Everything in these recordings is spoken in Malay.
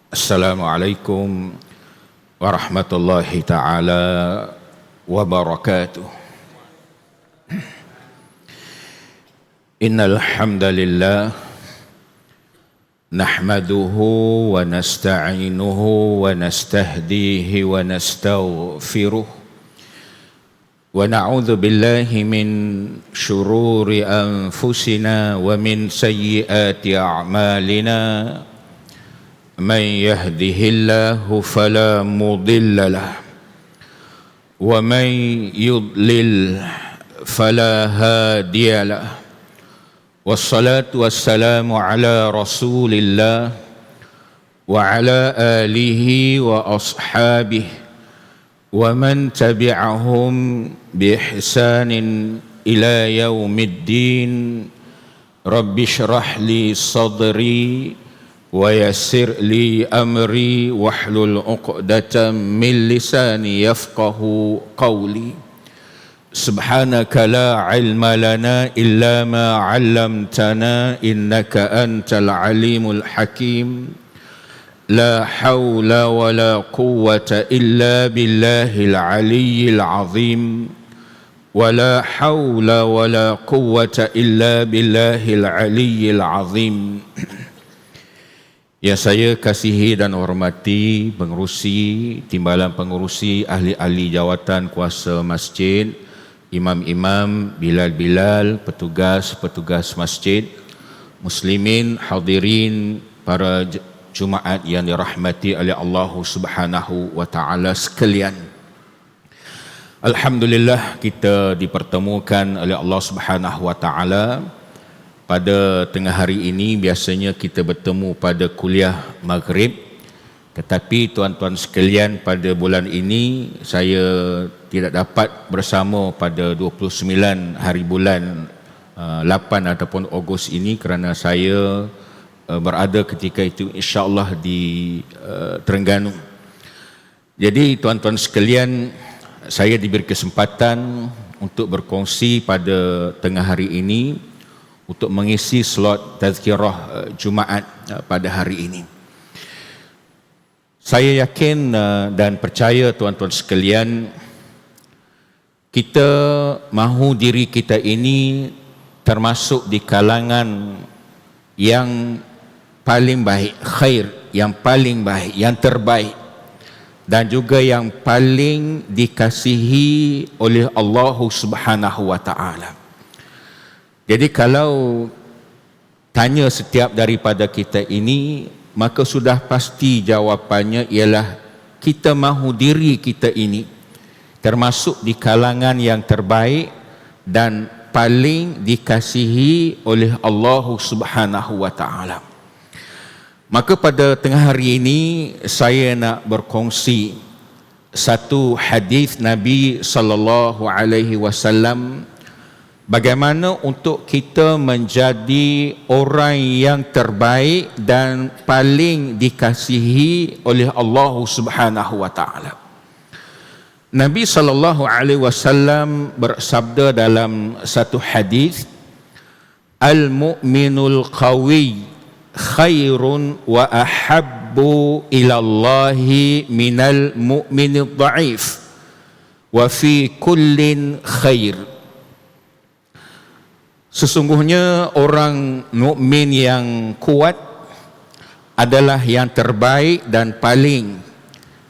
Assalamualaikum warahmatullahi ta'ala wabarakatuh. Innal hamdalillah nahmaduhu wa nasta'inuhu wa nastahdihi wa nastaghfiruh wa na'udzu billahi min syururi anfusina wa min sayyiati a'malina. Man yahdihillahu fala mudilla lah wa man yudlil fala hadiya lah. Wassalatu wassalamu ala Rasulillah wa ala alihi wa ashabihi wa man tabi'ahum bi ihsanin ila yaumiddin. Rabbi shrah li sadri wa yassir li amri wahlul 'uqdatam min lisani yafqahu qawli. Subhanaka la ilma lana illa ma 'allamtana innaka antal alimul hakim. La hawla wa la quwwata illa billahil aliyyil azim. Wa la hawla wa la quwwata illa billahil aliyyil azim. Yang saya kasihi dan hormati pengerusi, timbalan pengerusi, ahli-ahli jawatan kuasa masjid, imam-imam, bilal-bilal, petugas-petugas masjid, muslimin, hadirin, para Jumaat yang dirahmati oleh Allah Subhanahu wa taala sekalian. Alhamdulillah kita dipertemukan oleh Allah Subhanahu wa taala pada tengah hari ini. Biasanya kita bertemu pada kuliah maghrib, tetapi tuan-tuan sekalian, pada bulan ini saya tidak dapat bersama pada 29 hari bulan 8 ataupun Ogos ini kerana saya berada ketika itu insya-Allah di Terengganu. Jadi tuan-tuan sekalian, saya diberi kesempatan untuk berkongsi pada tengah hari ini untuk mengisi slot tazkirah Jumaat pada hari ini. Saya yakin dan percaya tuan-tuan sekalian, kita mahu diri kita ini termasuk di kalangan yang paling baik, khair, yang paling baik, yang terbaik, dan juga yang paling dikasihi oleh Allah Subhanahu wa taala. Jadi kalau tanya setiap daripada kita ini, maka sudah pasti jawapannya ialah kita mahu diri kita ini termasuk di kalangan yang terbaik dan paling dikasihi oleh Allah Subhanahu wa taala. Maka pada tengah hari ini saya nak berkongsi satu hadis Nabi sallallahu alaihi wasallam bagaimana untuk kita menjadi orang yang terbaik dan paling dikasihi oleh Allah Subhanahu wa taala. Nabi sallallahu alaihi wasallam bersabda dalam satu hadis, al-mu'minul qawi khairun wa ahabbu ilallahi minal mu'minid dha'if wa fi kullin khair. Sesungguhnya orang mukmin yang kuat adalah yang terbaik dan paling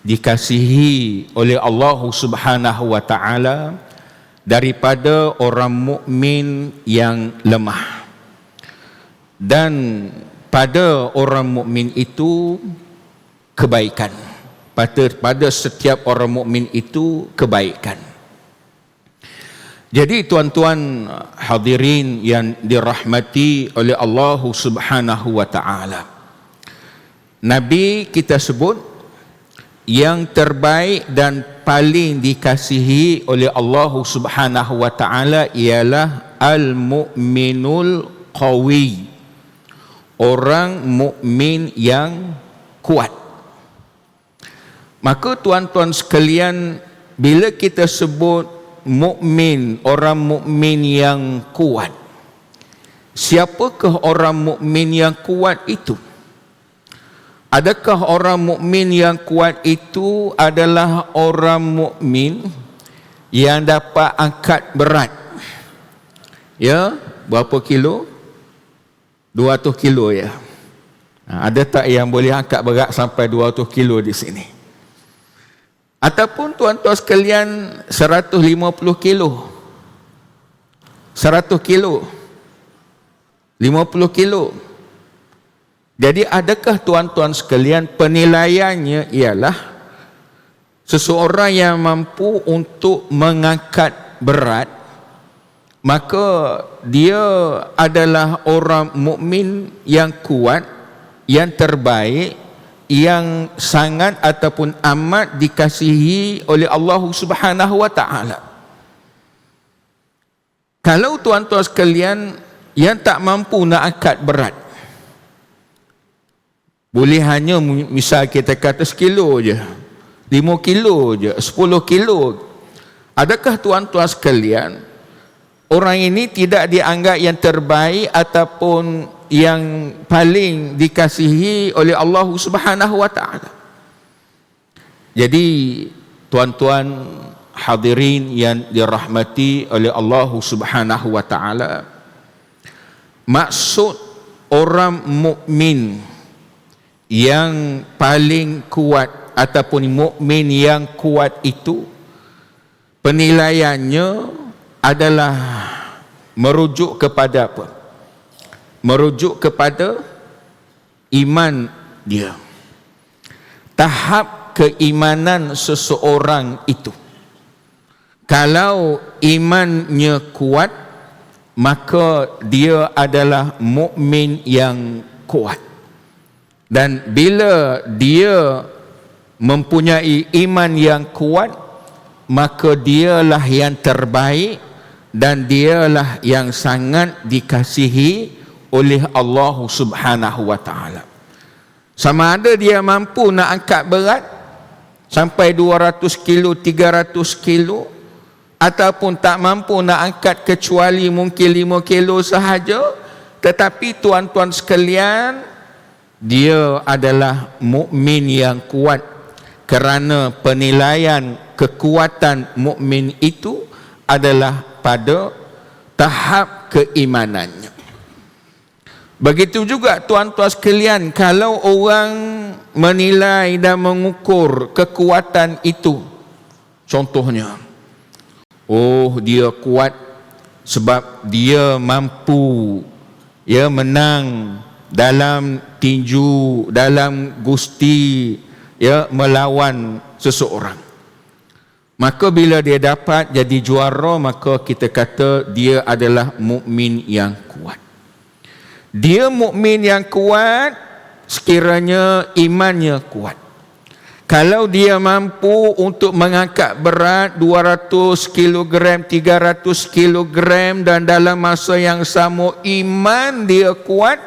dikasihi oleh Allah Subhanahu wa taala daripada orang mukmin yang lemah. Dan pada orang mukmin itu kebaikan. Pada setiap orang mukmin itu kebaikan. Jadi tuan-tuan hadirin yang dirahmati oleh Allah Subhanahu wa taala, Nabi kita sebut yang terbaik dan paling dikasihi oleh Allah Subhanahu wa taala ialah al-mu'minul qawi, orang mukmin yang kuat. Maka tuan-tuan sekalian, bila kita sebut mukmin, orang mukmin yang kuat, siapakah orang mukmin yang kuat itu? Adakah orang mukmin yang kuat itu adalah orang mukmin yang dapat angkat berat? Ya, berapa kilo? 200 kilo ya. Ada tak yang boleh angkat berat sampai 200 kilo di sini? Ataupun tuan-tuan sekalian 150 kilo, 100 kilo, 50 kilo. Jadi adakah tuan-tuan sekalian penilaiannya ialah seseorang yang mampu untuk mengangkat berat, maka dia adalah orang mukmin yang kuat, yang terbaik, yang sangat ataupun amat dikasihi oleh Allah Subhanahu wa taala. Kalau tuan-tuan sekalian yang tak mampu nak angkat berat, boleh hanya misal kita kata 1 kilo je, 5 kilo je, 10 kilo. Adakah tuan-tuan sekalian orang ini tidak dianggap yang terbaik ataupun yang paling dikasihi oleh Allah Subhanahu wa taala? Jadi tuan-tuan hadirin yang dirahmati oleh Allah Subhanahu wa taala, maksud orang mukmin yang paling kuat ataupun mukmin yang kuat itu penilaiannya adalah merujuk kepada apa? Merujuk kepada iman dia. Tahap keimanan seseorang itu. Kalau imannya kuat, maka dia adalah mukmin yang kuat. Dan bila dia mempunyai iman yang kuat, maka dialah yang terbaik dan dialah yang sangat dikasihi oleh Allah Subhanahu wa taala. Sama ada dia mampu nak angkat berat sampai 200 kilo, 300 kilo, ataupun tak mampu nak angkat kecuali mungkin 5 kilo sahaja, tetapi tuan-tuan sekalian, dia adalah mukmin yang kuat kerana penilaian kekuatan mukmin itu adalah pada tahap keimanannya. Begitu juga tuan-tuan sekalian, kalau orang menilai dan mengukur kekuatan itu, contohnya, oh dia kuat sebab dia mampu menang dalam tinju, dalam gusti, melawan seseorang. Maka bila dia dapat jadi juara, maka kita kata dia adalah mukmin yang kuat. Dia mukmin yang kuat sekiranya imannya kuat. Kalau dia mampu untuk mengangkat berat 200 kg, 300 kg dan dalam masa yang sama iman dia kuat,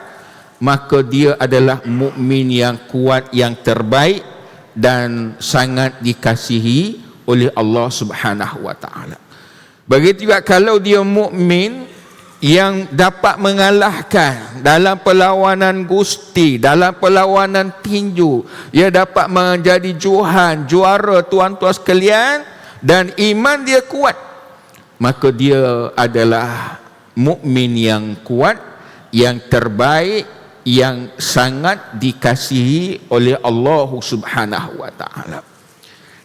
maka dia adalah mukmin yang kuat, yang terbaik dan sangat dikasihi oleh Allah Subhanahu wa taala. Begitu juga kalau dia mukmin yang dapat mengalahkan dalam perlawanan gusti, dalam perlawanan tinju, dia dapat menjadi juara tuan-tuan sekalian, dan iman dia kuat, maka dia adalah mukmin yang kuat, yang terbaik, yang sangat dikasihi oleh Allah Subhanahu wa taala.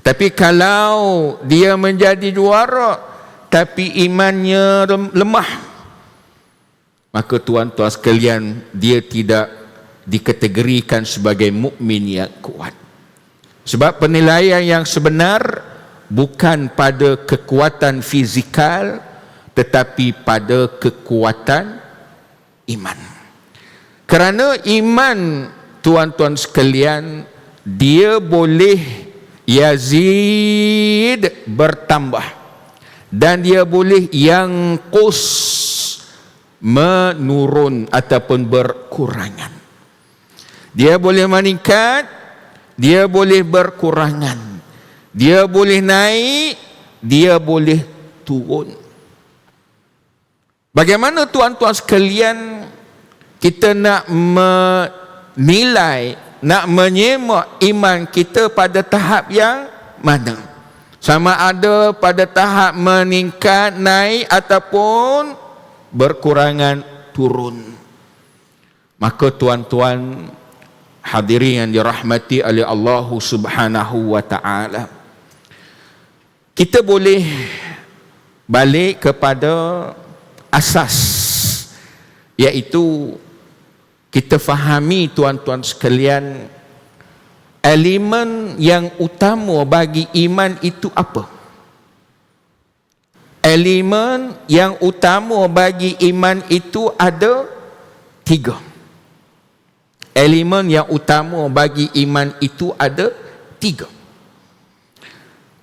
Tapi kalau dia menjadi juara tapi imannya lemah, maka tuan-tuan sekalian, dia tidak dikategorikan sebagai mukmin yang kuat. Sebab penilaian yang sebenar bukan pada kekuatan fizikal, tetapi pada kekuatan iman. Kerana iman, tuan-tuan sekalian, dia boleh yazid, bertambah, dan dia boleh yanqus, menurun ataupun berkurangan. Dia boleh meningkat, dia boleh berkurangan, dia boleh naik, dia boleh turun. Bagaimana tuan-tuan sekalian kita nak menilai nak menyemak iman kita pada tahap yang mana. Sama ada pada tahap meningkat, naik ataupun berkurangan, turun. Maka tuan-tuan hadirin yang dirahmati oleh Allah Subhanahu wa taala, kita boleh balik kepada asas, iaitu kita fahami tuan-tuan sekalian, elemen yang utama bagi iman itu apa? Elemen yang utama bagi iman itu ada 3. Elemen yang utama bagi iman itu ada 3.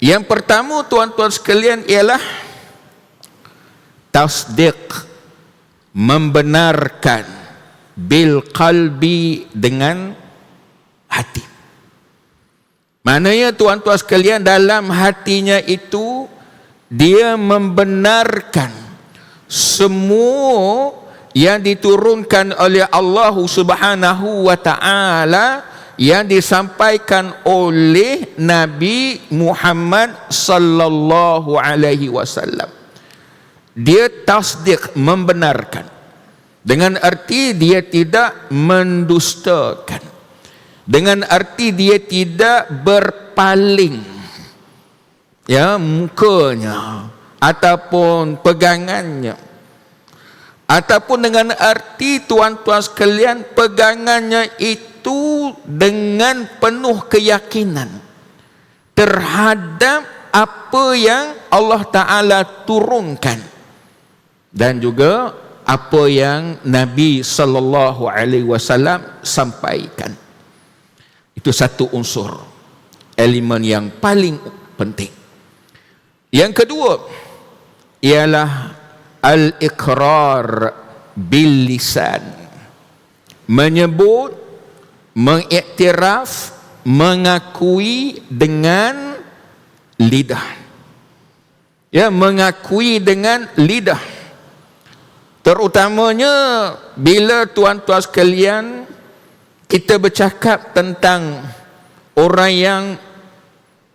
Yang pertama tuan-tuan sekalian ialah tasdiq, membenarkan, bil qalbi, dengan hati. Maknanya tuan-tuan sekalian, dalam hatinya itu dia membenarkan semua yang diturunkan oleh Allah Subhanahu wa taala, yang disampaikan oleh Nabi Muhammad sallallahu alaihi wasallam. Dia tasdik, membenarkan, dengan arti dia tidak mendustakan, dengan arti dia tidak berpaling mukanya ataupun pegangannya, ataupun dengan arti tuan-tuan sekalian, pegangannya itu dengan penuh keyakinan terhadap apa yang Allah Ta'ala turunkan dan juga apa yang Nabi sallallahu alaihi wasallam sampaikan. Itu satu unsur, elemen yang paling penting. Yang kedua ialah al-iqrar bil lisan, menyebut, mengiktiraf, mengakui dengan lidah. Mengakui dengan lidah. Terutamanya bila tuan-tuan sekalian kita bercakap tentang orang yang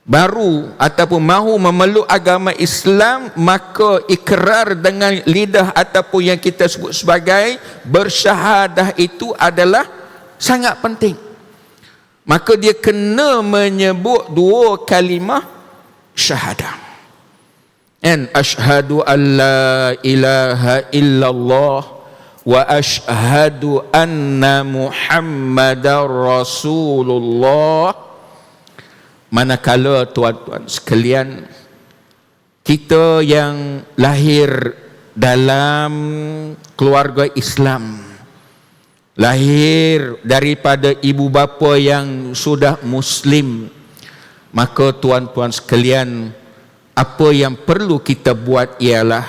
baru ataupun mahu memeluk agama Islam, maka ikrar dengan lidah ataupun yang kita sebut sebagai bersyahadah itu adalah sangat penting. Maka dia kena menyebut 2 kalimah syahadah. Asyhadu an la ilaha illallah wa asyhadu anna Muhammadar Rasulullah. Manakala tuan-tuan sekalian, kita yang lahir dalam keluarga Islam, lahir daripada ibu bapa yang sudah Muslim, maka tuan-tuan sekalian, apa yang perlu kita buat ialah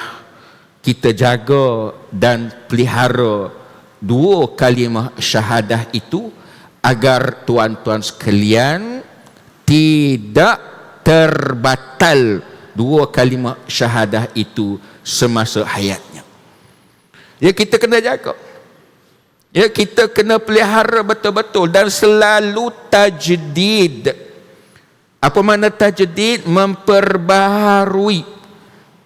kita jaga dan pelihara 2 kalimah syahadah itu, agar tuan-tuan sekalian tidak terbatal 2 kalimah syahadah itu semasa hayatnya. Kita kena jaga. Kita kena pelihara betul-betul dan selalu tajdid. Apa makna tajdid? Memperbaharui.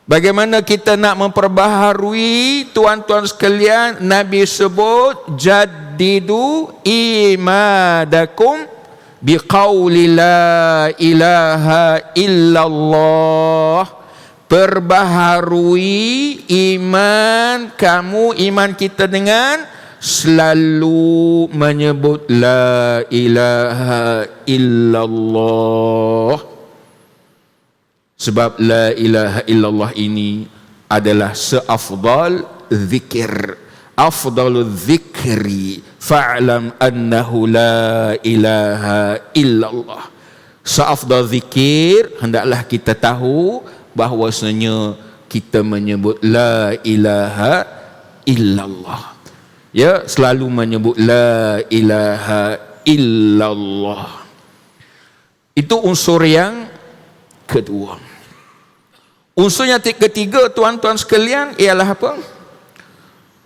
Bagaimana kita nak memperbaharui tuan-tuan sekalian? Nabi sebut jaddidu imadakum biqauli la ilaha illallah. Perbaharui iman kamu, iman kita, dengan selalu menyebut la ilaha illallah. Sebab la ilaha illallah ini adalah seafdal zikir. Afdalu zikri fa'lam annahu la ilaha illallah. Seafdal zikir, hendaklah kita tahu bahwasanya kita menyebut la ilaha illallah. Selalu menyebut la ilaha illallah. Itu unsur yang kedua. Unsur yang ketiga tuan-tuan sekalian ialah apa?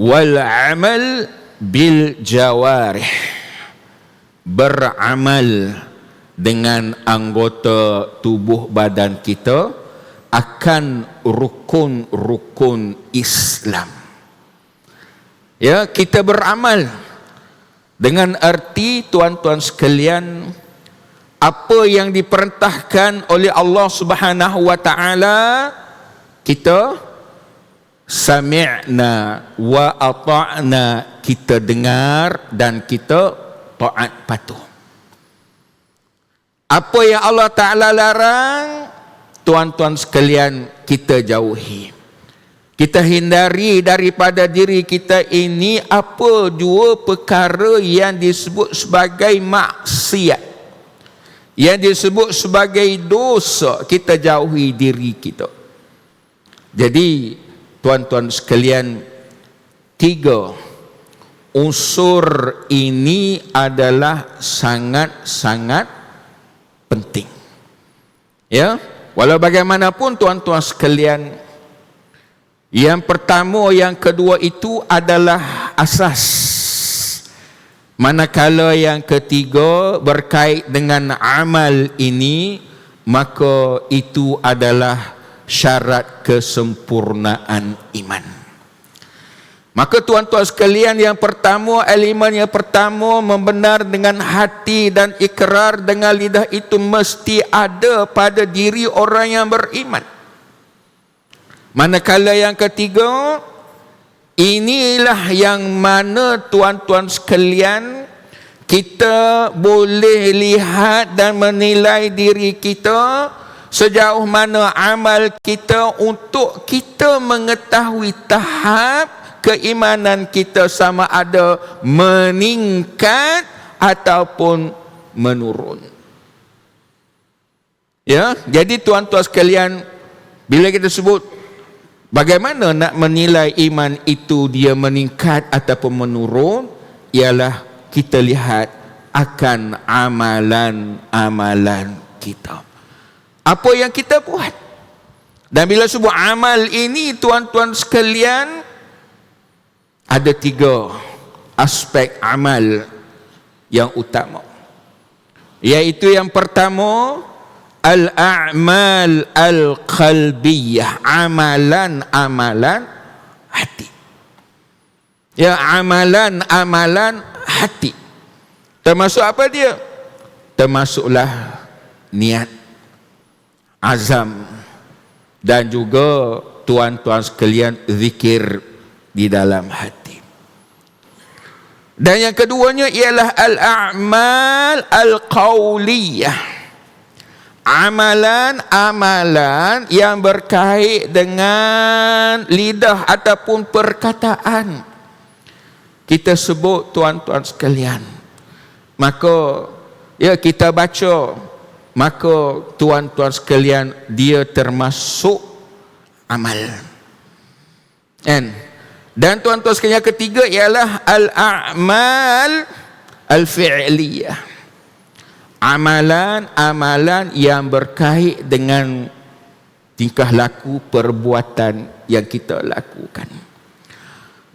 Wal amal bil jawarih, beramal dengan anggota tubuh badan kita akan rukun-rukun Islam. Ya, kita beramal dengan arti, tuan-tuan sekalian, apa yang diperintahkan oleh Allah Subhanahu wa taala kita sami'na wa ata'na, kita dengar dan kita taat patuh. Apa yang Allah Ta'ala larang, tuan-tuan sekalian, kita jauhi. Kita hindari daripada diri kita ini apa dua perkara yang disebut sebagai maksiat, yang disebut sebagai dosa. Kita jauhi diri kita. Jadi tuan-tuan sekalian, tiga unsur ini adalah sangat-sangat penting. Ya, walau bagaimanapun tuan-tuan sekalian, yang pertama, yang kedua itu adalah asas. Manakala yang ketiga berkait dengan amal ini, maka itu adalah syarat kesempurnaan iman. Maka tuan-tuan sekalian, yang pertama, elemen yang pertama, membenar dengan hati dan ikrar dengan lidah itu mesti ada pada diri orang yang beriman. Manakala yang ketiga, inilah yang mana tuan-tuan sekalian, kita boleh lihat dan menilai diri kita sejauh mana amal kita untuk kita mengetahui tahap keimanan kita sama ada meningkat ataupun menurun. Ya, jadi tuan-tuan sekalian, bila kita sebut bagaimana nak menilai iman itu dia meningkat ataupun menurun, ialah kita lihat akan amalan-amalan kita. Apa yang kita buat. Dan bila sebut amal ini, tuan-tuan sekalian, ada tiga aspek amal yang utama. Iaitu yang pertama, al-a'mal al-qalbiyah, amalan-amalan hati. Ya, amalan-amalan hati. Termasuk apa dia? Termasuklah niat, azam, dan juga tuan-tuan sekalian, zikir di dalam hati. Dan yang keduanya ialah al-a'mal al-qawliyah, amalan-amalan yang berkait dengan lidah ataupun perkataan. Kita sebut tuan-tuan sekalian, maka ya kita baca, maka tuan-tuan sekalian, dia termasuk amal. Dan tuan-tuan sekalian, yang ketiga ialah al-a'mal al-fi'liyah, amalan-amalan yang berkait dengan tingkah laku, perbuatan yang kita lakukan.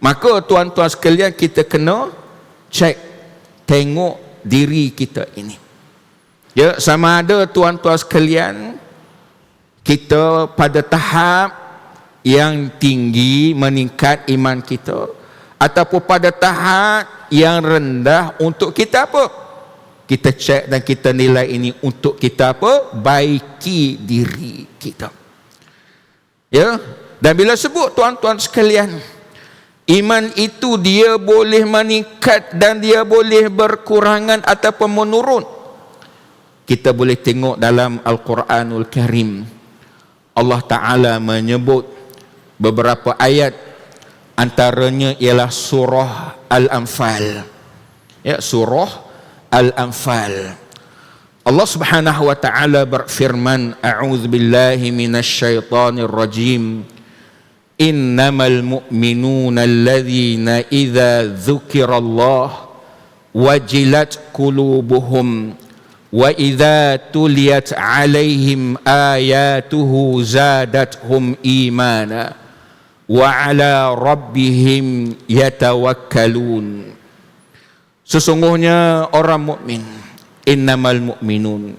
Maka tuan-tuan sekalian, kita kena cek, tengok diri kita ini. Ya, sama ada tuan-tuan sekalian, kita pada tahap yang tinggi meningkat iman kita, ataupun pada tahap yang rendah untuk kita apa? Kita cek dan kita nilai ini untuk kita apa? Baiki diri kita. Ya, dan bila sebut tuan-tuan sekalian, iman itu dia boleh meningkat dan dia boleh berkurangan ataupun menurun. Kita boleh tengok dalam Al-Quranul Karim, Allah Ta'ala menyebut beberapa ayat, antaranya ialah surah Al-Anfal. Ya, surah Al-Anfal. Allah Subhanahu wa taala berfirman, a'udzu billahi minasy syaithanir rajim. Innamal mu'minuna alladzina idza dzukirallah wajilat qulubuhum wa idza tuliyat 'alaihim ayatuhu zadatuhum imana wa ala rabbihim yatawakkalun. Sesungguhnya orang mukmin, innamal mu'minun,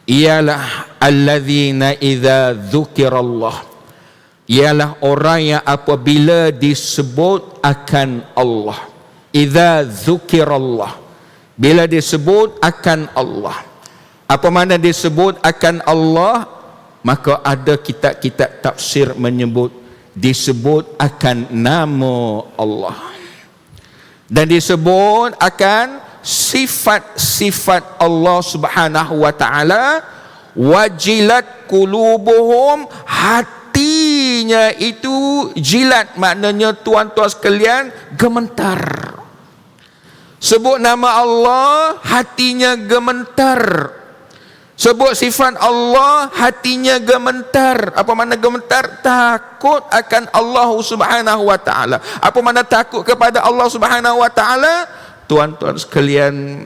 ialah alladzina idza dzukirallah, ialah orang yang apabila disebut akan Allah. Idza dzukirallah, bila disebut akan Allah. Apa makna disebut akan Allah? Maka ada kitab-kitab tafsir menyebut disebut akan nama Allah, dan disebut akan sifat-sifat Allah Subhanahu wa taala. Wajilat qulubuhum, hatinya itu jilat, maknanya tuan-tuan sekalian gemetar. Sebut nama Allah, hatinya gemetar. Sebut sifat Allah, hatinya gemetar. Apa makna gemetar? Takut akan Allah Subhanahu wa taala. Apa makna takut kepada Allah Subhanahu wa taala? Tuan-tuan sekalian,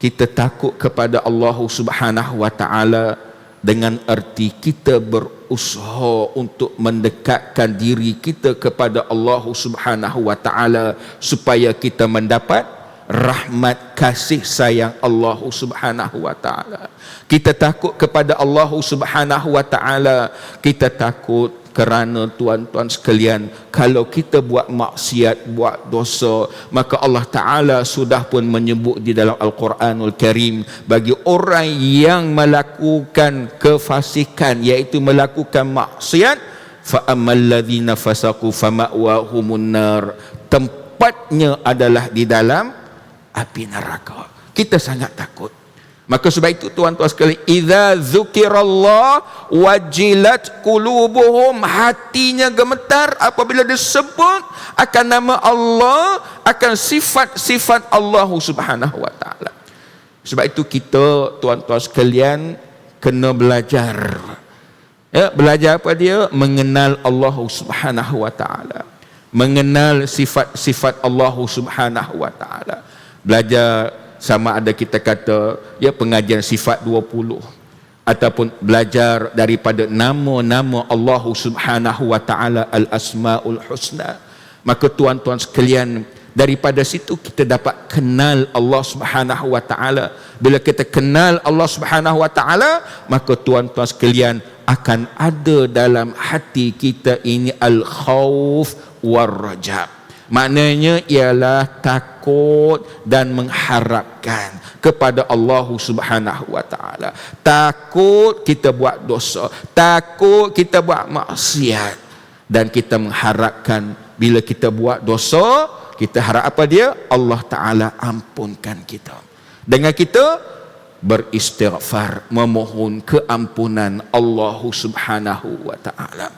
kita takut kepada Allah Subhanahu wa taala dengan erti kita berusaha untuk mendekatkan diri kita kepada Allah Subhanahu wa taala supaya kita mendapat rahmat kasih sayang Allah Subhanahu wa taala. Kita takut kepada Allah Subhanahu wa taala, kita takut kerana tuan-tuan sekalian, kalau kita buat maksiat, buat dosa, maka Allah Ta'ala sudah pun menyebut di dalam Al-Quranul Karim, bagi orang yang melakukan kefasikan, iaitu melakukan maksiat, فَأَمَّا الَّذِينَ فَسَقُوا فَمَأْوَاهُمُ النَّارِ, tempatnya adalah di dalam api neraka. Kita sangat takut. Maka sebab itu tuan-tuan sekalian, idza dzukirallah wajilat qulubuhum, hatinya gemetar apabila disebut akan nama Allah, akan sifat-sifat Allah Subhanahu wa taala. Sebab itu kita tuan-tuan sekalian kena belajar. Ya, belajar apa dia? Mengenal Allah Subhanahu wa taala. Mengenal sifat-sifat Allah Subhanahu wa taala. Belajar sama ada kita kata ya pengajian sifat 20, ataupun belajar daripada nama-nama Allah Subhanahu wa taala, al-asmaul husna. Maka tuan-tuan sekalian, daripada situ kita dapat kenal Allah Subhanahu wa taala. Bila kita kenal Allah Subhanahu wa taala, maka tuan-tuan sekalian akan ada dalam hati kita ini al-khauf war-raja. Maknanya ialah takut dan mengharapkan kepada Allah Subhanahu wa taala. Takut kita buat dosa, takut kita buat maksiat, dan kita mengharapkan bila kita buat dosa, kita harap apa dia? Allah Taala ampunkan kita. Dengan kita beristighfar, memohon keampunan Allah Subhanahu wa taala.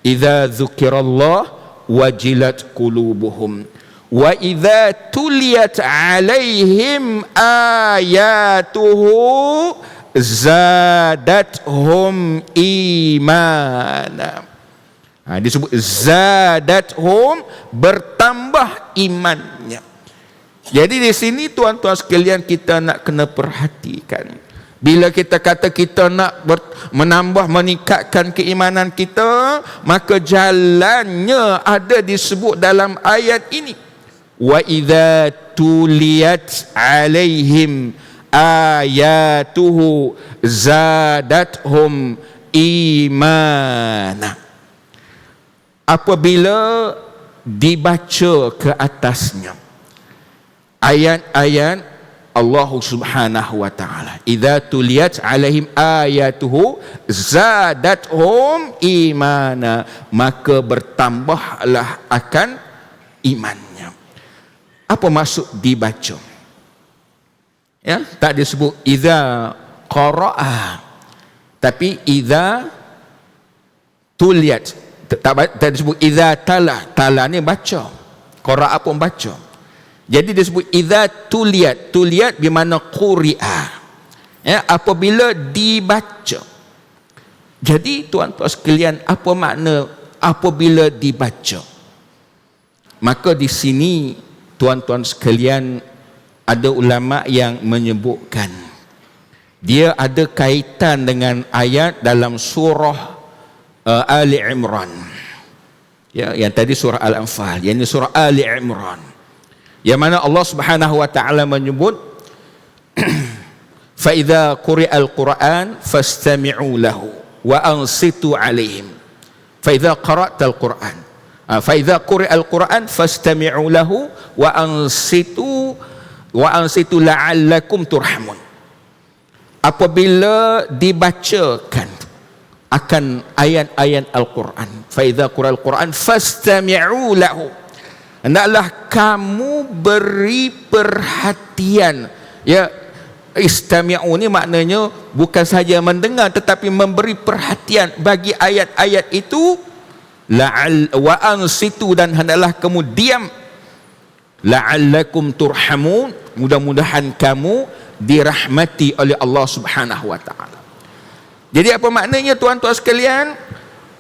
Idza dzukirallah wajilat qulubuhum wa idza tuliyat alaihim ayatuhu zadathum imana. Disebut zadathum, bertambah imannya. Jadi di sini tuan-tuan sekalian kita nak kena perhatikan. Bila kita kata kita nak menambah, meningkatkan keimanan kita, maka jalannya ada disebut dalam ayat ini. Wa idza tuliyat alaihim ayatuhu zadathum imana. Apabila dibaca ke atasnya ayat-ayat Allah Subhanahu wa taala, idza tuliyat alaihim ayatuhu zadathum imana, maka bertambahlah akan imannya. Apa maksud dibaca? Ya, tak disebut idza qara'a, tapi idza tuliyat. Tak disebut idza tala ni baca, qara'a pun baca. Jadi disebut idza tuliyat, tuliyat bermakna quri'a, ya, apabila dibaca. Jadi tuan-tuan sekalian, apa makna apabila dibaca? Maka di sini tuan-tuan sekalian, ada ulama yang menyebutkan dia ada kaitan dengan ayat dalam surah Ali Imran, ya, yang tadi surah Al-Anfal, yang ini surah Ali Imran. yang mana Allah Subhanahu wa taala menyebut fa idza quri'al Qur'an fastami'u lahu wa ansitu 'alaihim. Fa idza qara'tal Qur'an fa idza quri'al Qur'an fastami'u lahu wa ansitu la'allakum turhamun. Apabila dibacakan akan ayat-ayat Al-Quran, fa idza quri'al Qur'an fastami'u lahu, hendaklah kamu beri perhatian. Ya, istami'u ni maknanya bukan saja mendengar tetapi memberi perhatian bagi ayat-ayat itu. Wa ansitu, dan hendaklah kamu diam. La'allakum turhamun, mudah-mudahan kamu dirahmati oleh Allah Subhanahu wa taala. Jadi apa maknanya tuan-tuan sekalian?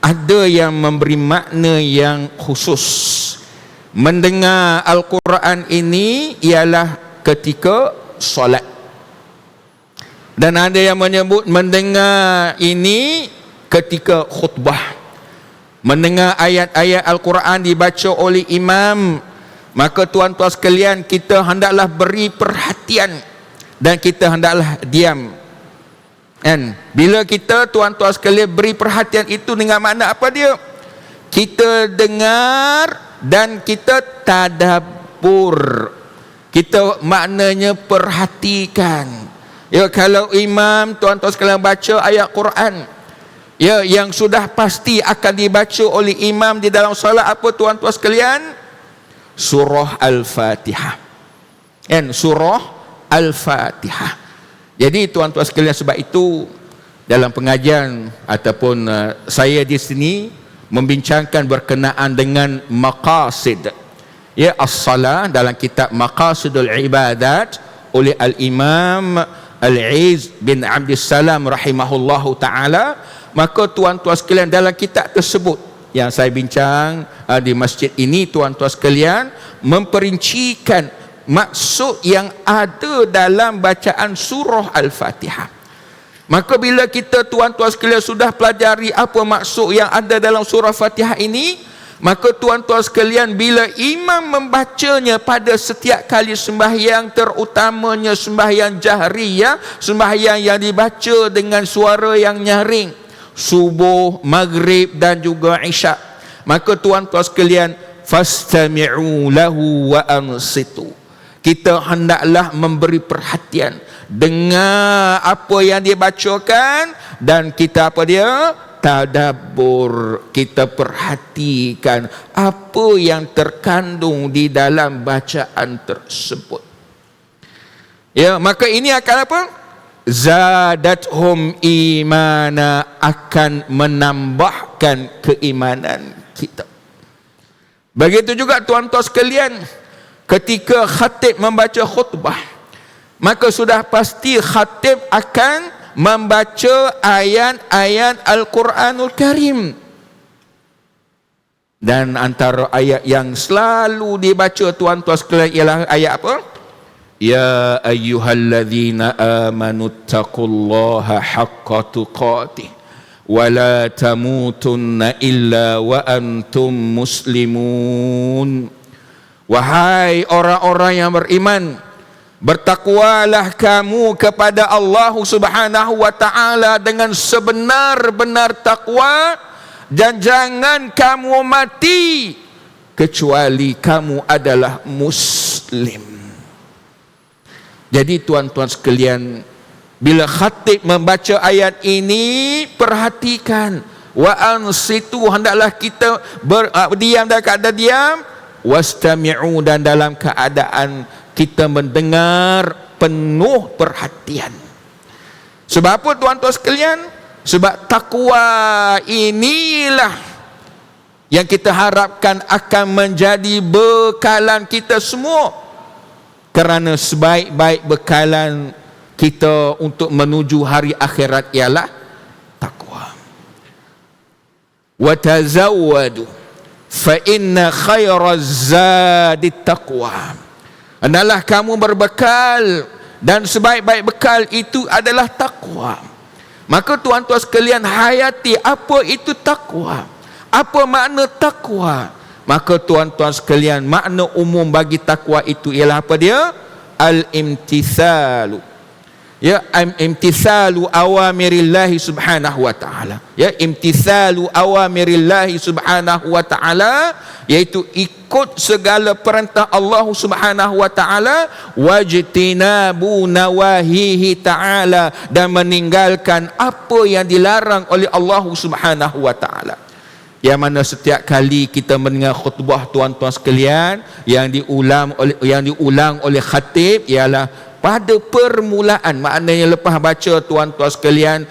Ada yang memberi makna yang khusus. Mendengar Al-Quran ini ialah ketika solat. Dan ada yang menyebut mendengar ini ketika khutbah. Mendengar ayat-ayat Al-Quran dibaca oleh imam, maka tuan-tuan sekalian, kita hendaklah beri perhatian dan kita hendaklah diam. Kan? Bila kita tuan-tuan sekalian beri perhatian itu dengan makna apa dia? Kita dengar dan kita tadabbur. Kita maknanya perhatikan. Ya, kalau imam tuan-tuan sekalian baca ayat Quran, ya, yang sudah pasti akan dibaca oleh imam di dalam solat apa tuan-tuan sekalian? Surah Al-Fatihah. Kan? Surah Al-Fatihah. Jadi tuan-tuan sekalian, sebab itu dalam pengajian ataupun saya di sini membincangkan berkenaan dengan maqasid, ya, as-salah dalam kitab Maqasidul Ibadat oleh Al-Imam Al-Izz bin Abdussalam rahimahullahu ta'ala. Maka tuan-tuan sekalian, dalam kitab tersebut yang saya bincang di masjid ini, tuan-tuan sekalian, memperincikan maksud yang ada dalam bacaan surah Al-Fatihah. Maka bila kita tuan-tuan sekalian sudah pelajari apa maksud yang ada dalam surah Fatihah ini, maka tuan-tuan sekalian, bila imam membacanya pada setiap kali sembahyang, terutamanya sembahyang jahriyah, sembahyang yang dibaca dengan suara yang nyaring, subuh, maghrib dan juga isyak, maka tuan-tuan sekalian, fastami'u lahu wa ansitu, kita hendaklah memberi perhatian, dengar apa yang dibacakan, dan kita apa dia? Tadabbur, kita perhatikan apa yang terkandung di dalam bacaan tersebut. Ya, maka ini akan apa? Zadathum imana, akan menambahkan keimanan kita. Begitu juga tuan-tuan sekalian, ketika khatib membaca khutbah, maka sudah pasti khatib akan membaca ayat-ayat Al-Quranul Karim. Dan antara ayat yang selalu dibaca tuan-tuan sekalian ialah ayat apa? Ya ayyuhalladzina amanu taqullaha haqqa tuqatih wa la tamutunna illa wa antum muslimun. Wahai orang-orang yang beriman, bertakwalah kamu kepada Allah Subhanahu wa ta'ala dengan sebenar-benar takwa, dan jangan kamu mati kecuali kamu adalah muslim. Jadi tuan-tuan sekalian, bila khatib membaca ayat ini, perhatikan. Wa ansitu, hendaklah kita diam dalam keadaan diam. Wastami'u, dan dalam keadaan kita mendengar penuh perhatian. Sebab apa tuan-tuan sekalian? Sebab takwa inilah yang kita harapkan akan menjadi bekalan kita semua. Kerana sebaik-baik bekalan kita untuk menuju hari akhirat ialah takwa. Wa tazawwadu fa inna khairaz zadit taqwa. Hendaklah kamu berbekal, dan sebaik-baik bekal itu adalah takwa. Maka tuan-tuan sekalian, hayati apa itu takwa. Apa makna takwa? Maka tuan-tuan sekalian, makna umum bagi takwa itu ialah apa dia? Al-imtithalu. Ya, imtithalu awamirillahi subhanahu wa ta'ala. Ya, imtithalu awamirillahi subhanahu wa ta'ala, iaitu ikut segala perintah Allah subhanahu wa ta'ala, wajtinabu nawahihi ta'ala, dan meninggalkan apa yang dilarang oleh Allah subhanahu wa ta'ala. Yang mana setiap kali kita mendengar khutbah tuan-tuan sekalian, yang diulang oleh khatib ialah pada permulaan, maknanya lepas baca tuan-tuan sekalian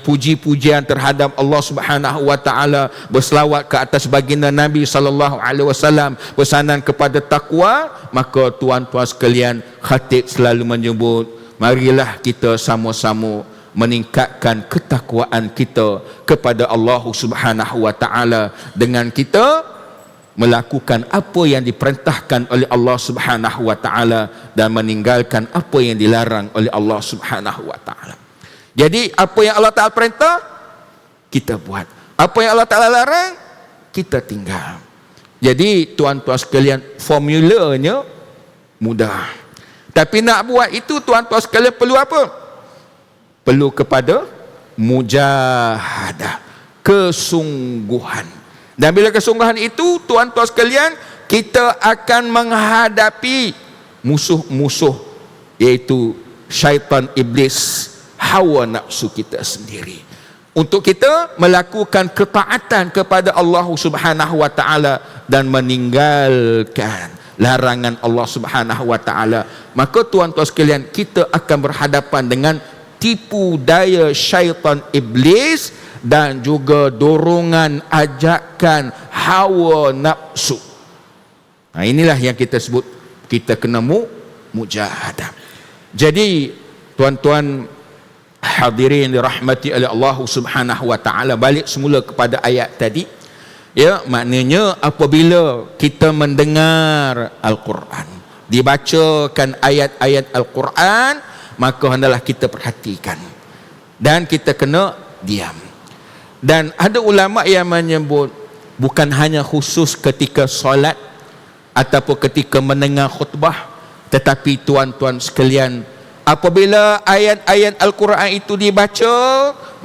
puji-pujian terhadap Allah Subhanahu wa taala, berselawat ke atas baginda Nabi sallallahu alaihi wasallam, pesanan kepada takwa, maka tuan-tuan sekalian, khatib selalu menyebut, marilah kita sama-sama meningkatkan ketakwaan kita kepada Allah Subhanahu wa taala dengan kita melakukan apa yang diperintahkan oleh Allah Subhanahu wa taala dan meninggalkan apa yang dilarang oleh Allah Subhanahu wa taala. Jadi apa yang Allah Taala perintah, kita buat. Apa yang Allah Taala larang, kita tinggal. Jadi tuan-tuan sekalian, formulanya mudah. Tapi nak buat itu tuan-tuan sekalian perlu apa? Perlu kepada mujahadah, kesungguhan. Dan bila kesungguhan itu, tuan-tuan sekalian, kita akan menghadapi musuh-musuh, iaitu syaitan, iblis, hawa nafsu kita sendiri. Untuk kita melakukan ketaatan kepada Allah Subhanahu wa taala dan meninggalkan larangan Allah Subhanahu wa taala. Maka tuan-tuan sekalian, kita akan berhadapan dengan tipu daya syaitan iblis dan juga dorongan, ajakan hawa nafsu. Nah, inilah yang kita sebut, kita kena mujahadah. Jadi tuan-tuan hadirin dirahmati oleh Allah Subhanahu wa taala, balik semula kepada ayat tadi. Ya, maknanya apabila kita mendengar Al-Quran, dibacakan ayat-ayat Al-Quran, maka hendaklah kita perhatikan dan kita kena diam. Dan ada ulama yang menyebut bukan hanya khusus ketika solat ataupun ketika mendengar khutbah, tetapi tuan-tuan sekalian, apabila ayat-ayat Al-Quran itu dibaca,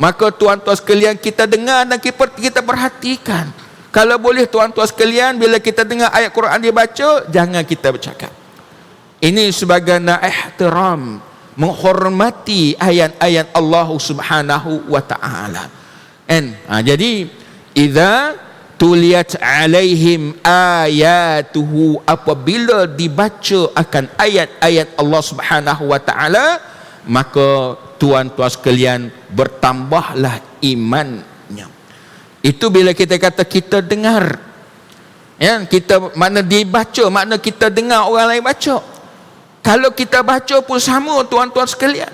maka tuan-tuan sekalian, kita dengar dan kita perhatikan. Kalau boleh tuan-tuan sekalian, bila kita dengar ayat Quran dibaca, jangan kita bercakap. Ini sebagai ihtiram, menghormati ayat-ayat Allah Subhanahu wa taala. Jadi idza tuliyat alaihim ayatuhu, apabila dibaca akan ayat-ayat Allah Subhanahu wa taala, maka tuan-tuan sekalian, bertambahlah imannya. Itu bila kita kata kita dengar, ya, kita makna dibaca, makna kita dengar orang lain baca. Kalau kita baca pun sama tuan-tuan sekalian.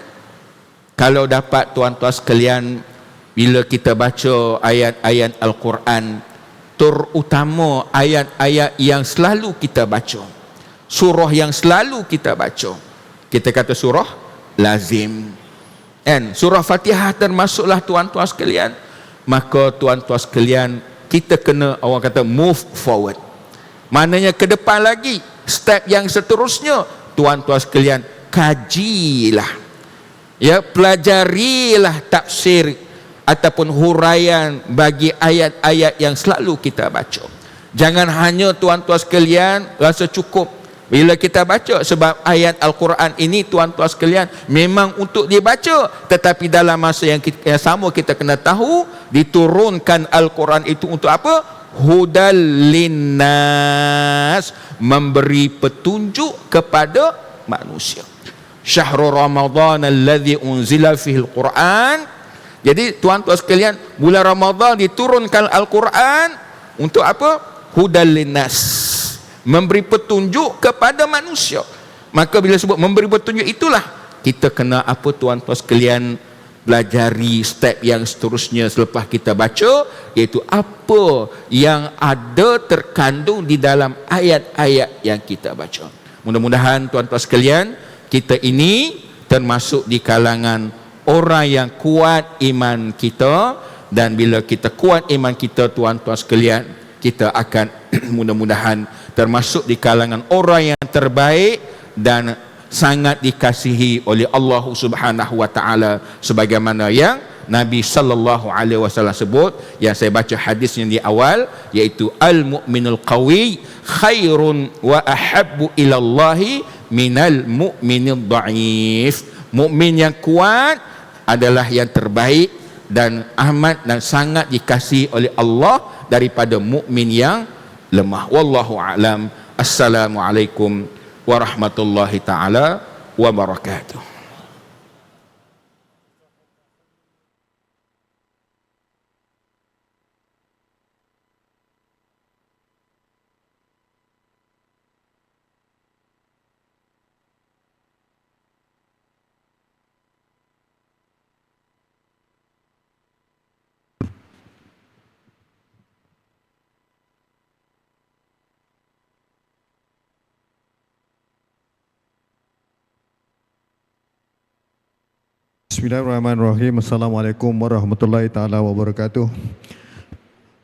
Kalau dapat tuan-tuan sekalian, bila kita baca ayat-ayat Al-Quran, terutama ayat-ayat yang selalu kita baca, surah yang selalu kita baca, kita kata surah lazim, surah Fatihah termasuklah tuan-tuan sekalian. Maka tuan-tuan sekalian, kita kena, orang kata, move forward, maknanya ke depan lagi, step yang seterusnya. Tuan-tuan sekalian, kajilah, ya, pelajarilah tafsir ataupun huraian bagi ayat-ayat yang selalu kita baca. Jangan hanya tuan-tuan sekalian rasa cukup bila kita baca, sebab ayat Al-Quran ini tuan-tuan sekalian memang untuk dibaca, tetapi dalam masa yang sama kita kena tahu, diturunkan Al-Quran itu untuk apa? Hudal linnas, memberi petunjuk kepada manusia. Syahrul Ramadan alladhi unzila fihil Quran. Jadi tuan-tuan sekalian, bulan Ramadan diturunkan Al-Quran untuk apa? Hudal linnas, memberi petunjuk kepada manusia. Maka bila sebut memberi petunjuk, itulah kita kena apa tuan-tuan sekalian? Belajari step yang seterusnya selepas kita baca, iaitu apa yang ada terkandung di dalam ayat-ayat yang kita baca. Mudah-mudahan tuan-tuan sekalian, kita ini termasuk di kalangan orang yang kuat iman kita. Dan bila kita kuat iman kita tuan-tuan sekalian, kita akan mudah-mudahan termasuk di kalangan orang yang terbaik dan sangat dikasihi oleh Allah Subhanahu wa taala, sebagaimana yang Nabi sallallahu alaihi wasallam sebut, yang saya baca hadisnya di awal, iaitu al-mu'minul qawi khairun wa ahabbu ila Allah minal mu'minid dhaif. Mukmin yang kuat adalah yang terbaik dan amat dan sangat dikasihi oleh Allah daripada mukmin yang lemah. Wallahu a'lam. Assalamualaikum warahmatullahi taala wabarakatuh. Bismillahirrahmanirrahim. Assalamualaikum warahmatullahi taala wabarakatuh.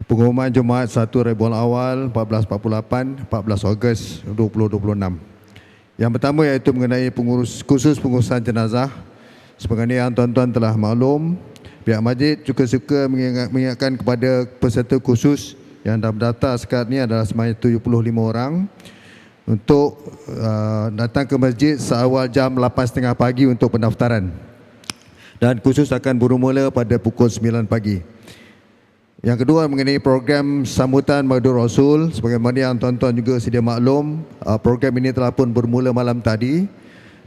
Pengumuman Jumaat 1 Rabiul Awal 1448, 14 Ogos 2026. Yang pertama iaitu mengenai khusus pengurusan jenazah. Sebagaimana yang tuan-tuan telah maklum, pihak masjid juga suka mengingatkan kepada peserta khusus yang dah berdaftar sekarang ini adalah sebanyak 75 orang untuk datang ke masjid seawal jam 8.30 pagi untuk pendaftaran. Dan khusus akan bermula pada pukul 9 pagi. Yang kedua mengenai program sambutan Maulidur Rasul, sebagaimana yang tuan-tuan juga sedia maklum, program ini telah pun bermula malam tadi,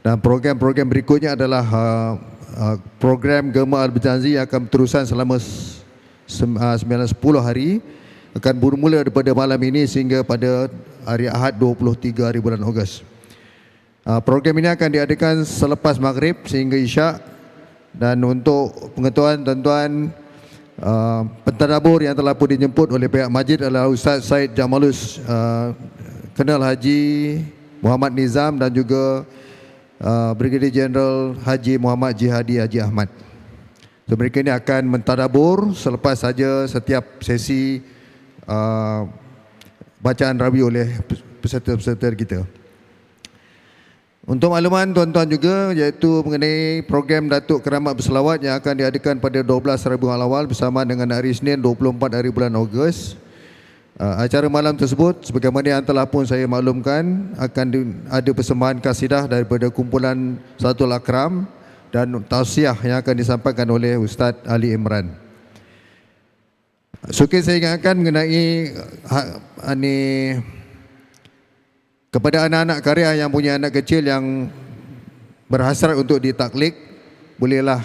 dan program-program berikutnya adalah program Gema Al-Berjanji yang akan berterusan selama 9-10 hari, akan bermula daripada malam ini sehingga pada hari Ahad 23 hari bulan Ogos. Program ini akan diadakan selepas maghrib sehingga Isyak. Dan untuk pengetahuan tuan-tuan, pentadabur yang telah pun dijemput oleh pihak masjid adalah Ustaz Said Jamalus, Kenal Haji Muhammad Nizam, dan juga Brigadier Jeneral Haji Muhammad Jihadi Haji Ahmad. So, mereka ini akan mentadabur selepas saja setiap sesi bacaan rawi oleh peserta-peserta kita. Untuk makluman tuan-tuan juga, iaitu mengenai program Datuk Keramat Berselawat yang akan diadakan pada 12 Rabiul Awal bersama dengan hari Isnin 24 hari bulan Ogos. Acara malam tersebut, sebagaimana yang telah pun saya maklumkan, akan ada persembahan kasidah daripada kumpulan Satul Akram dan tausiah yang akan disampaikan oleh Ustaz Ali Imran. Sukir saya ingatkan mengenai kepada anak-anak karya yang punya anak kecil yang berhasrat untuk ditaklik, bolehlah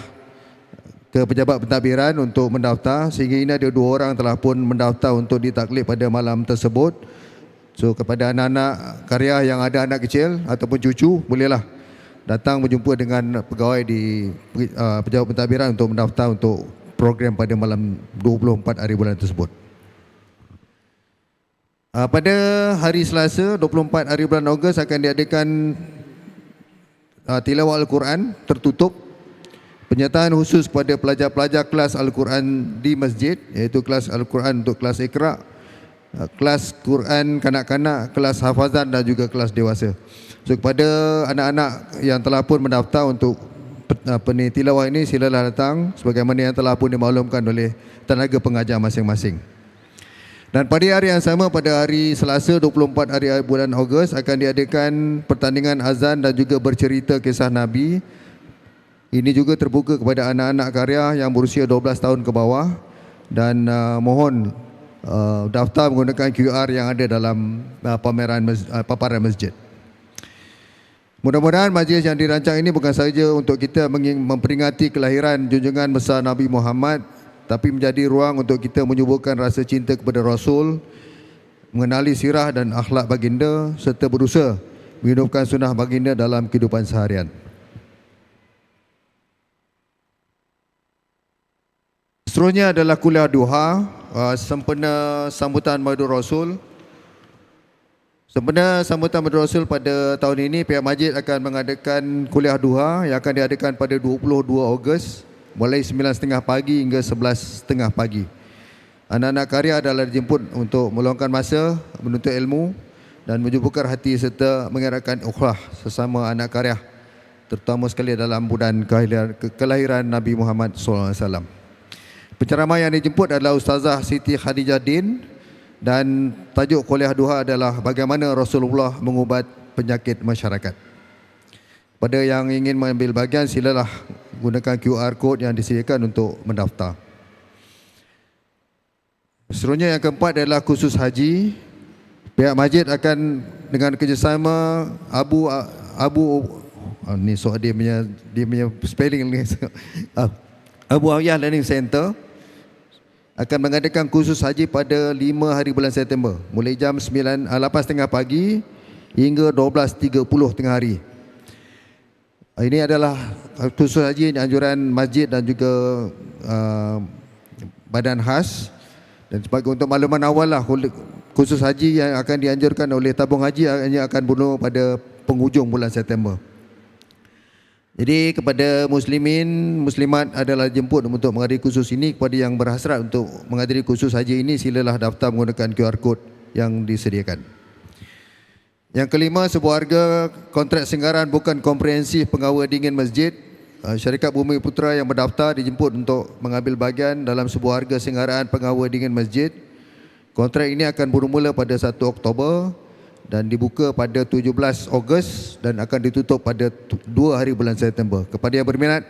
ke pejabat pentadbiran untuk mendaftar. Sehingga ini ada 2 orang telah pun mendaftar untuk ditaklik pada malam tersebut. So, kepada anak-anak karya yang ada anak kecil ataupun cucu, bolehlah datang berjumpa dengan pegawai di pejabat pentadbiran untuk mendaftar untuk program pada malam 24 hari bulan tersebut. Pada hari Selasa 24 hari bulan Ogos akan diadakan tilawah Al-Quran tertutup, penyertaan khusus kepada pelajar-pelajar kelas Al-Quran di masjid, iaitu kelas Al-Quran untuk kelas Iqra, kelas Quran kanak-kanak, kelas hafazan dan juga kelas dewasa. So, kepada anak-anak yang telah pun mendaftar untuk tilawah ini, silalah datang sebagaimana yang telah pun dimaklumkan oleh tenaga pengajar masing-masing. Dan pada hari yang sama, pada hari Selasa 24 hari bulan Ogos akan diadakan pertandingan azan dan juga bercerita kisah Nabi. Ini juga terbuka kepada anak-anak karya yang berusia 12 tahun ke bawah, dan mohon daftar menggunakan QR yang ada dalam paparan masjid. Mudah-mudahan majlis yang dirancang ini bukan sahaja untuk kita memperingati kelahiran junjungan besar Nabi Muhammad, tapi menjadi ruang untuk kita menyuburkan rasa cinta kepada Rasul, mengenali sirah dan akhlak baginda, serta berusaha menghidupkan sunnah baginda dalam kehidupan seharian. Seterusnya adalah kuliah duha, sempena sambutan Maulidur Rasul. Sempena sambutan Maulidur Rasul pada tahun ini, pihak masjid akan mengadakan kuliah duha yang akan diadakan pada 22 Ogos mulai 9.30 pagi hingga 11.30 pagi. Anak-anak karya adalah dijemput untuk meluangkan masa menuntut ilmu dan menjubukkan hati serta mengeratkan ukhuwah sesama anak karya, terutama sekali dalam bulan kelahiran Nabi Muhammad SAW. Penceramah yang dijemput adalah Ustazah Siti Khadijah Din dan tajuk kuliah duha adalah bagaimana Rasulullah mengubat penyakit masyarakat. Pada yang ingin mengambil bahagian, silalah gunakan QR code yang disediakan untuk mendaftar. Seterusnya yang keempat adalah khusus haji. Pihak masjid akan dengan kerjasama ni soal dia punya spelling ni. Abu Awiyah Learning Center akan mengadakan khusus haji pada 5 hari bulan September, mulai jam 8.30 pagi hingga 12.30 tengah hari. Ini adalah khusus haji anjuran masjid dan juga badan khas. Dan sebagai untuk makluman awal lah, khusus haji yang akan dianjurkan oleh tabung haji hanya akan bunuh pada penghujung bulan September. Jadi kepada muslimin, muslimat adalah jemput untuk menghadiri khusus ini. Kepada yang berhasrat untuk menghadiri khusus haji ini, silalah daftar menggunakan QR code yang disediakan. Yang kelima, sebuah harga kontrak singgaran bukan komprehensif pengawal dingin masjid. Syarikat Bumi Putra yang berdaftar dijemput untuk mengambil bahagian dalam sebuah harga singgaraan pengawal dingin masjid. Kontrak ini akan bermula pada 1 Oktober dan dibuka pada 17 Ogos dan akan ditutup pada 2 hari bulan September. Kepada yang berminat,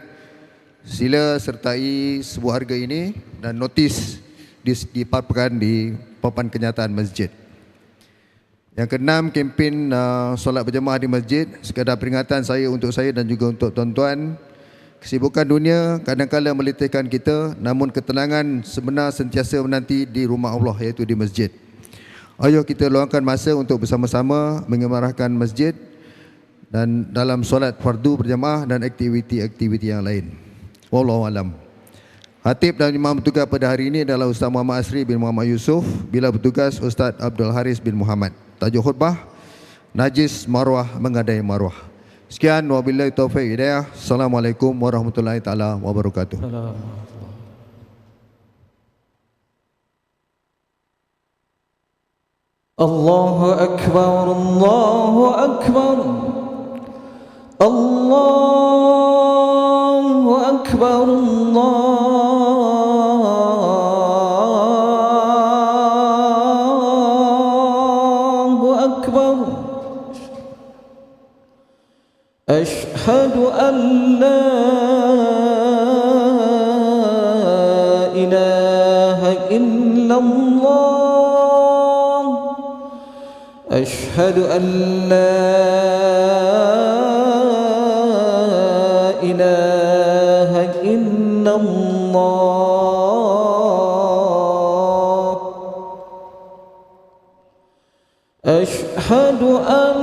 sila sertai sebuah harga ini dan notis dipaparkan di papan kenyataan masjid. Yang keenam, kempen solat berjemaah di masjid. Sekadar peringatan saya untuk saya dan juga untuk tuan-tuan. Kesibukan dunia kadang-kadang meletihkan kita, namun ketenangan sebenar sentiasa menanti di rumah Allah, iaitu di masjid. Ayo kita luangkan masa untuk bersama-sama mengemarahkan masjid dan dalam solat fardu berjemaah dan aktiviti-aktiviti yang lain. Wallahu alam. Khatib dan imam bertugas pada hari ini adalah Ustaz Muhammad Asri bin Muhammad Yusof, bila bertugas Ustaz Abdul Haris bin Muhammad. Tajuk khutbah, Najis Marwah Mengadai Marwah. Sekian, wabillahi taufiq hidayah. Assalamualaikum warahmatullahi taala wabarakatuh. Allahu akbar, Allahu akbar, Allahu akbar, Allahu akbar. Ashhadu an la ilaha illallah. Ashhadu an la ilaha illallah. Ashhadu anna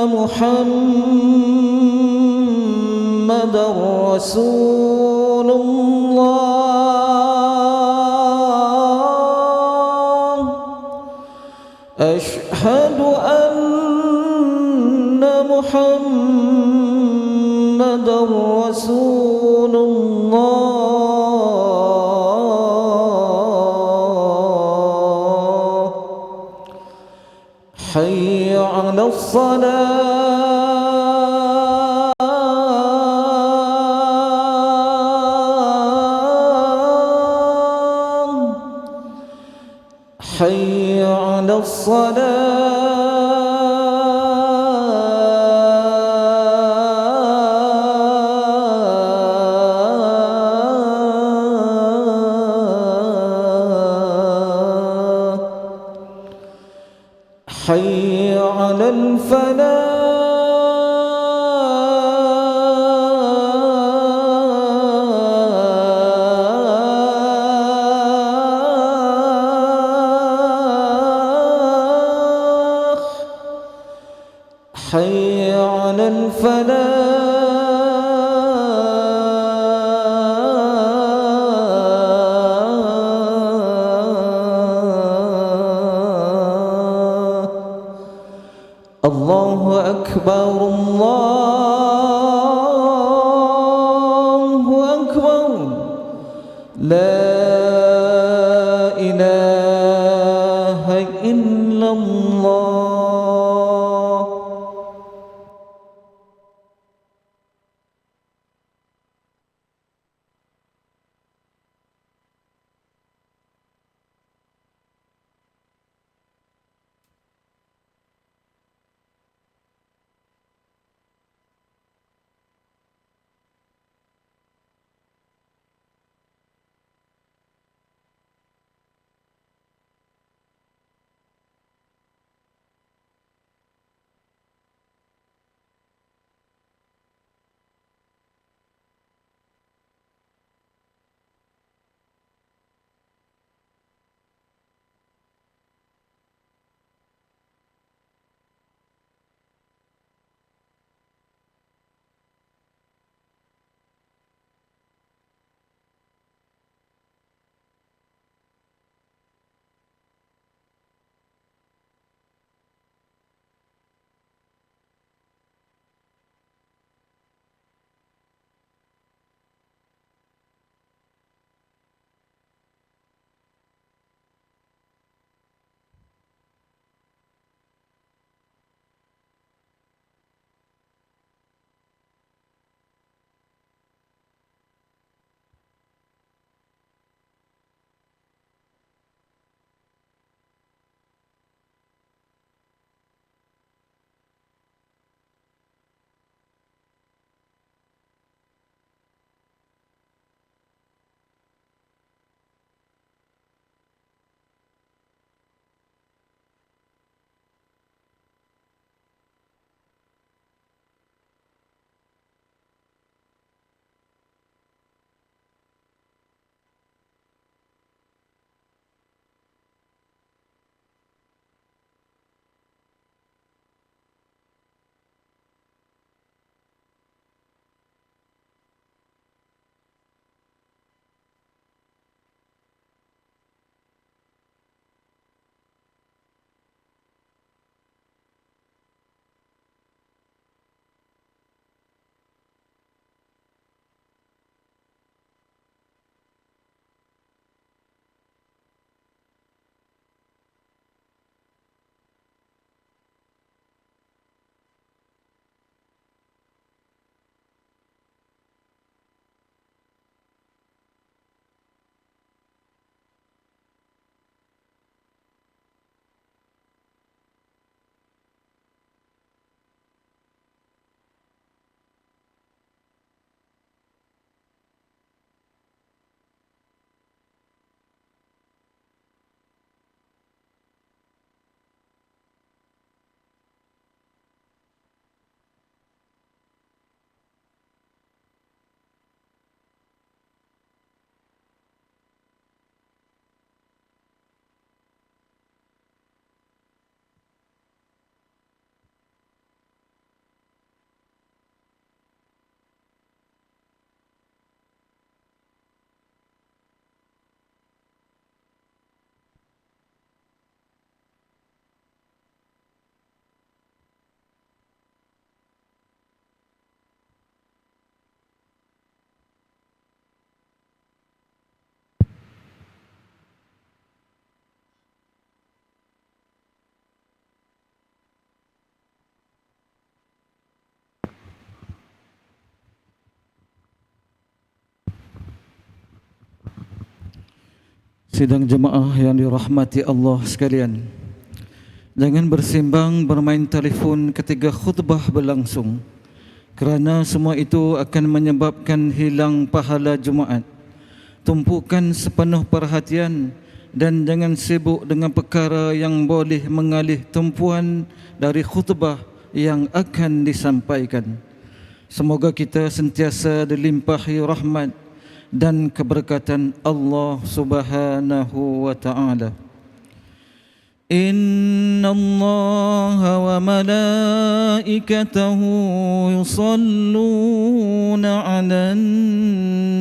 Muhammadar Rasulullah. Ashhadu anna Muhammadar Rasulullah. Hayya 'alas salah. حي على الصلاة حي على الفلاح حي على الفلاح. الله أكبر، الله أكبر، لا Sidang jemaah yang dirahmati Allah sekalian, jangan bersimbang bermain telefon ketika khutbah berlangsung, kerana semua itu akan menyebabkan hilang pahala Jumaat. Tumpukan sepenuh perhatian dan jangan sibuk dengan perkara yang boleh mengalih tumpuan dari khutbah yang akan disampaikan. Semoga kita sentiasa dilimpahi rahmat dan keberkatan Allah Subhanahu wa taala. Inna Allah wa malaikatahu yusalluna 'alan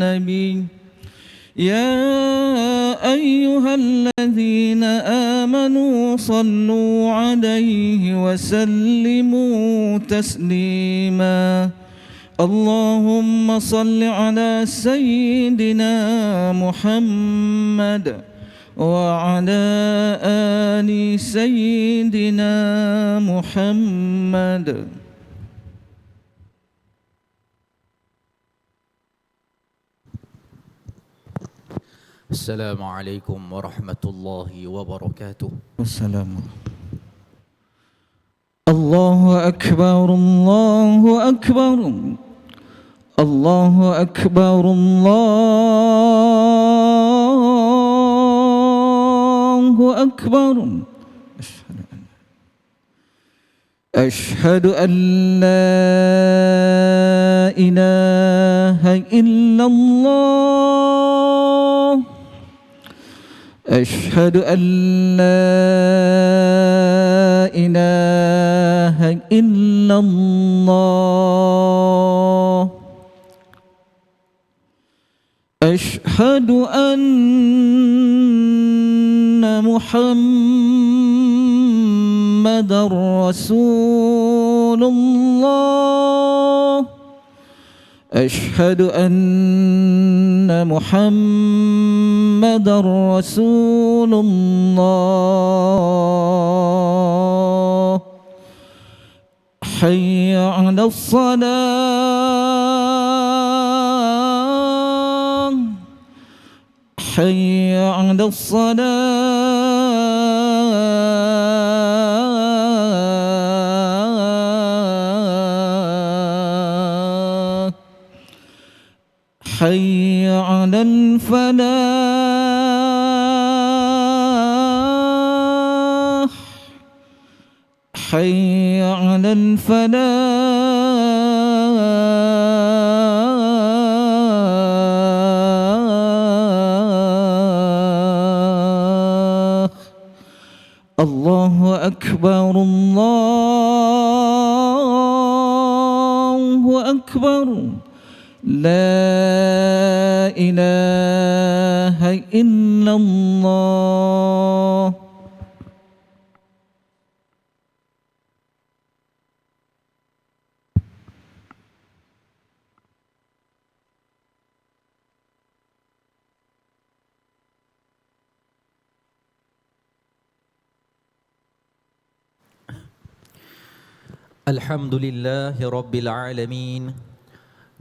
nabi ya ayyuhalladzina amanu sallu 'alaihi wa sallimu taslima. Allahumma salli ala Sayyidina Muhammad wa ala ali Sayyidina Muhammad. Assalamualaikum warahmatullahi wabarakatuh. Wassalamu. Allahu Akbar, Allahu Akbar, Allahu Akbar, Allahu Akbar. Ashhadu an la ilaha illallah. Ashhadu an la ilaha illallah. Ashhadu anna Muhammadar Rasulullah. Ashhadu anna Muhammadar Rasulullah. Hayya 'alas salah, hayya 'alas salah, hayya 'alal falah, hayya 'alal falah. Allahu Akbar, Allahu Akbar. La ilaha illallah. Alhamdulillahi Rabbil Alamin.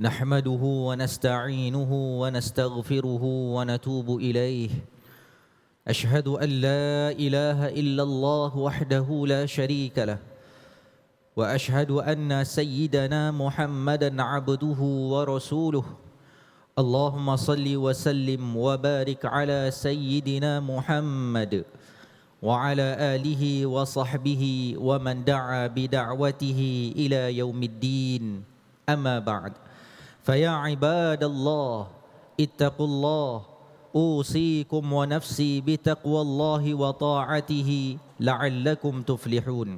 Nahmaduhu wa nasta'inuhu wa nastaghfiruhu wa natubu ilaih. Ashhadu an la ilaha illallah wahdahu la sharika lah. Wa ashhadu anna sayyidana Muhammadan abduhu wa rasuluh. Allahumma salli wa sallim wa barik ala sayyidina Muhammad wa ala alihi wa sahbihi wa man da'a bida'watihi ila yaumiddin. Amma ba'd. Faya ibadallah ittaqullah usikum wa nafsi bitaqwallahi wa ta'atihi la'allakum tuflihun.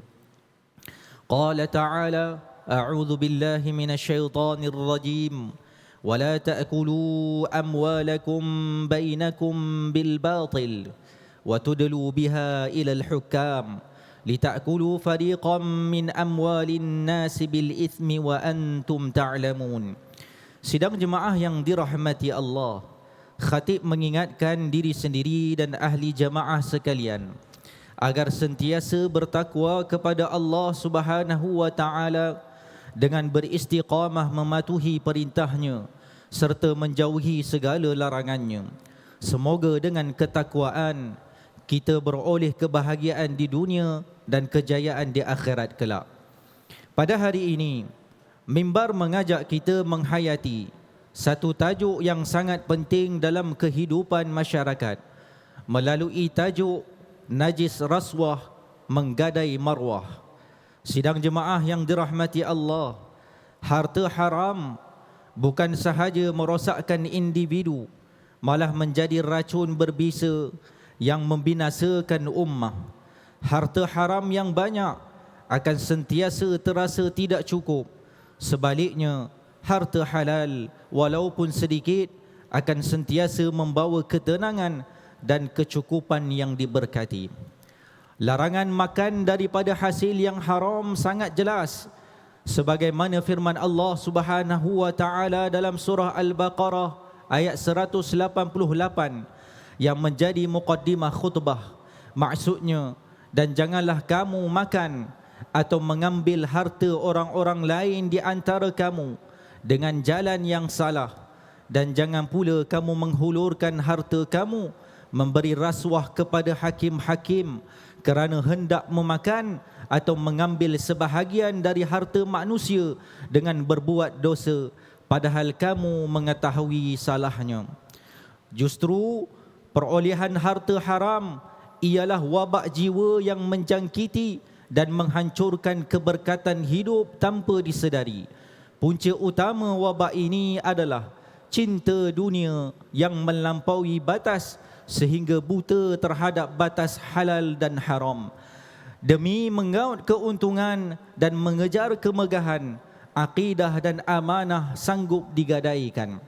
Qala ta'ala a'udzu billahi minasy syaithanir rajim wa la ta'kulu amwalakum bainakum bil batil wa tudlu biha ila al hukam litakulu fariqan min amwalin nasi bil ithmi wa antum ta'lamun. Sidang jemaah yang dirahmati Allah, khatib mengingatkan diri sendiri dan ahli jemaah sekalian agar sentiasa bertakwa kepada Allah Subhanahu wa taala dengan beristiqamah mematuhi perintahnya serta menjauhi segala larangannya. Semoga dengan ketakwaan kita beroleh kebahagiaan di dunia dan kejayaan di akhirat kelak. Pada hari ini, mimbar mengajak kita menghayati satu tajuk yang sangat penting dalam kehidupan masyarakat melalui tajuk najis rasuah menggadai marwah. Sidang jemaah yang dirahmati Allah, harta haram bukan sahaja merosakkan individu, malah menjadi racun berbisa yang membinasakan ummah. Harta haram yang banyak akan sentiasa terasa tidak cukup. Sebaliknya, harta halal walaupun sedikit akan sentiasa membawa ketenangan dan kecukupan yang diberkati. Larangan makan daripada hasil yang haram sangat jelas, sebagaimana firman Allah Subhanahu wa taala dalam surah Al-Baqarah ayat 188 yang menjadi muqaddimah khutbah. Maksudnya, dan janganlah kamu makan atau mengambil harta orang-orang lain di antara kamu dengan jalan yang salah, dan jangan pula kamu menghulurkan harta kamu memberi rasuah kepada hakim-hakim kerana hendak memakan atau mengambil sebahagian dari harta manusia dengan berbuat dosa, padahal kamu mengetahui salahnya. Justru perolehan harta haram ialah wabak jiwa yang menjangkiti dan menghancurkan keberkatan hidup tanpa disedari. Punca utama wabak ini adalah cinta dunia yang melampaui batas sehingga buta terhadap batas halal dan haram. Demi mengaut keuntungan dan mengejar kemegahan, akidah dan amanah sanggup digadaikan.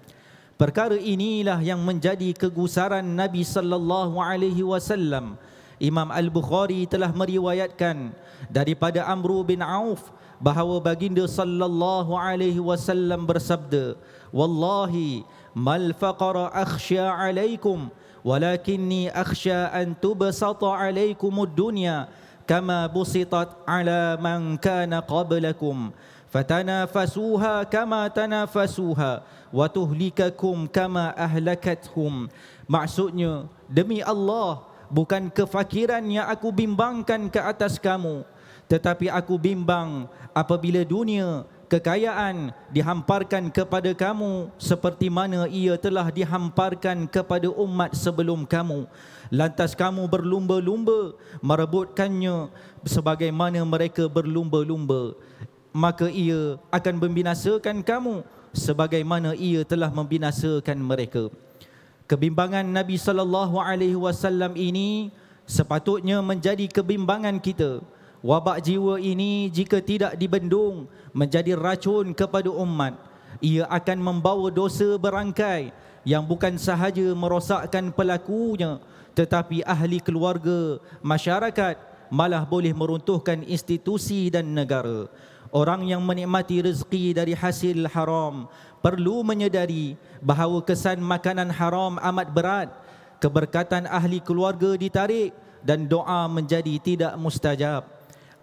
Perkara inilah yang menjadi kegusaran Nabi sallallahu alaihi wasallam. Imam Al-Bukhari telah meriwayatkan daripada Amr bin Auf bahawa baginda sallallahu alaihi wasallam bersabda, "Wallahi mal faqara akhsha alaikum walakinni akhsha an tubsata alaikumud dunya kama busitat ala man kana qablakum fatanafasuha kama tanafasuha wa tuhlikakum kama ahlakathum." Maksudnya, demi Allah, bukan kefakiran yang aku bimbangkan ke atas kamu, tetapi aku bimbang apabila dunia, kekayaan dihamparkan kepada kamu seperti mana ia telah dihamparkan kepada umat sebelum kamu. Lantas kamu berlumba-lumba merebutkannya sebagaimana mereka berlumba-lumba, maka ia akan membinasakan kamu sebagaimana ia telah membinasakan mereka. Kebimbangan Nabi sallallahu alaihi wasallam ini sepatutnya menjadi kebimbangan kita. Wabak jiwa ini jika tidak dibendung menjadi racun kepada umat. Ia akan membawa dosa berangkai yang bukan sahaja merosakkan pelakunya, tetapi ahli keluarga, masyarakat, malah boleh meruntuhkan institusi dan negara. Orang yang menikmati rezeki dari hasil haram perlu menyedari bahawa kesan makanan haram amat berat. Keberkatan ahli keluarga ditarik dan doa menjadi tidak mustajab.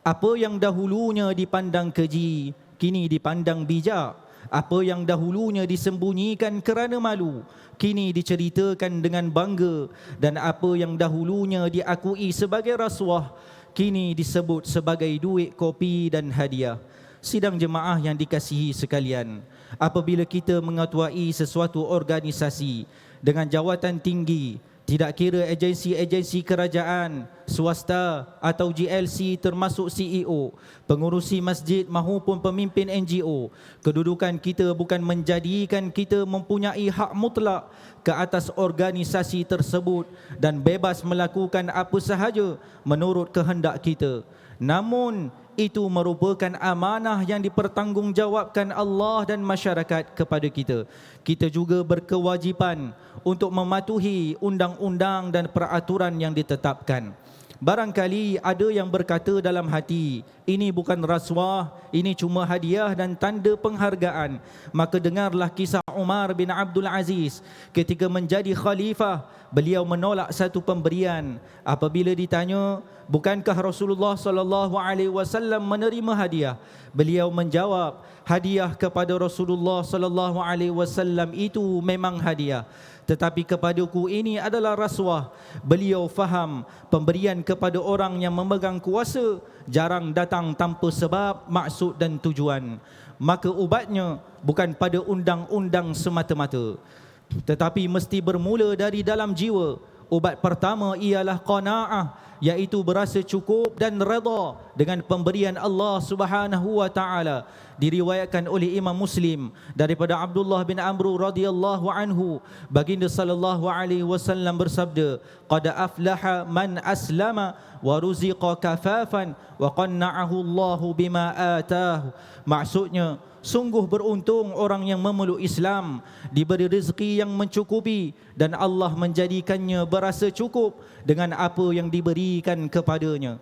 Apa yang dahulunya dipandang keji, kini dipandang bijak. Apa yang dahulunya disembunyikan kerana malu, kini diceritakan dengan bangga. Dan apa yang dahulunya diakui sebagai rasuah, kini disebut sebagai duit kopi dan hadiah. Sidang jemaah yang dikasihi sekalian, apabila kita mengetuai sesuatu organisasi dengan jawatan tinggi, tidak kira agensi-agensi kerajaan, swasta atau GLC termasuk CEO, pengurusi masjid maupun pemimpin NGO, kedudukan kita bukan menjadikan kita mempunyai hak mutlak ke atas organisasi tersebut dan bebas melakukan apa sahaja menurut kehendak kita. Namun itu merupakan amanah yang dipertanggungjawabkan Allah dan masyarakat kepada kita. Kita juga berkewajipan untuk mematuhi undang-undang dan peraturan yang ditetapkan. Barangkali ada yang berkata dalam hati, ini bukan rasuah, ini cuma hadiah dan tanda penghargaan. Maka dengarlah kisah Umar bin Abdul Aziz. Ketika menjadi khalifah, beliau menolak satu pemberian. Apabila ditanya, bukankah Rasulullah SAW menerima hadiah? Beliau menjawab, hadiah kepada Rasulullah SAW itu memang hadiah, tetapi kepadaku ini adalah rasuah. Beliau faham pemberian kepada orang yang memegang kuasa jarang datang tanpa sebab, maksud dan tujuan. Maka ubatnya bukan pada undang-undang semata-mata, tetapi mesti bermula dari dalam jiwa. Ubat pertama ialah qanaah, iaitu berasa cukup dan redha dengan pemberian Allah Subhanahu wa taala. Diriwayatkan oleh Imam Muslim daripada Abdullah bin Amr radhiyallahu anhu, baginda sallallahu alaihi wasallam bersabda, qad aflaha man aslama wa ruziqa kafafan wa qanna'ahu Allahu bima atahu. Maksudnya, sungguh beruntung orang yang memeluk Islam, diberi rezeki yang mencukupi dan Allah menjadikannya berasa cukup dengan apa yang diberikan kepadanya.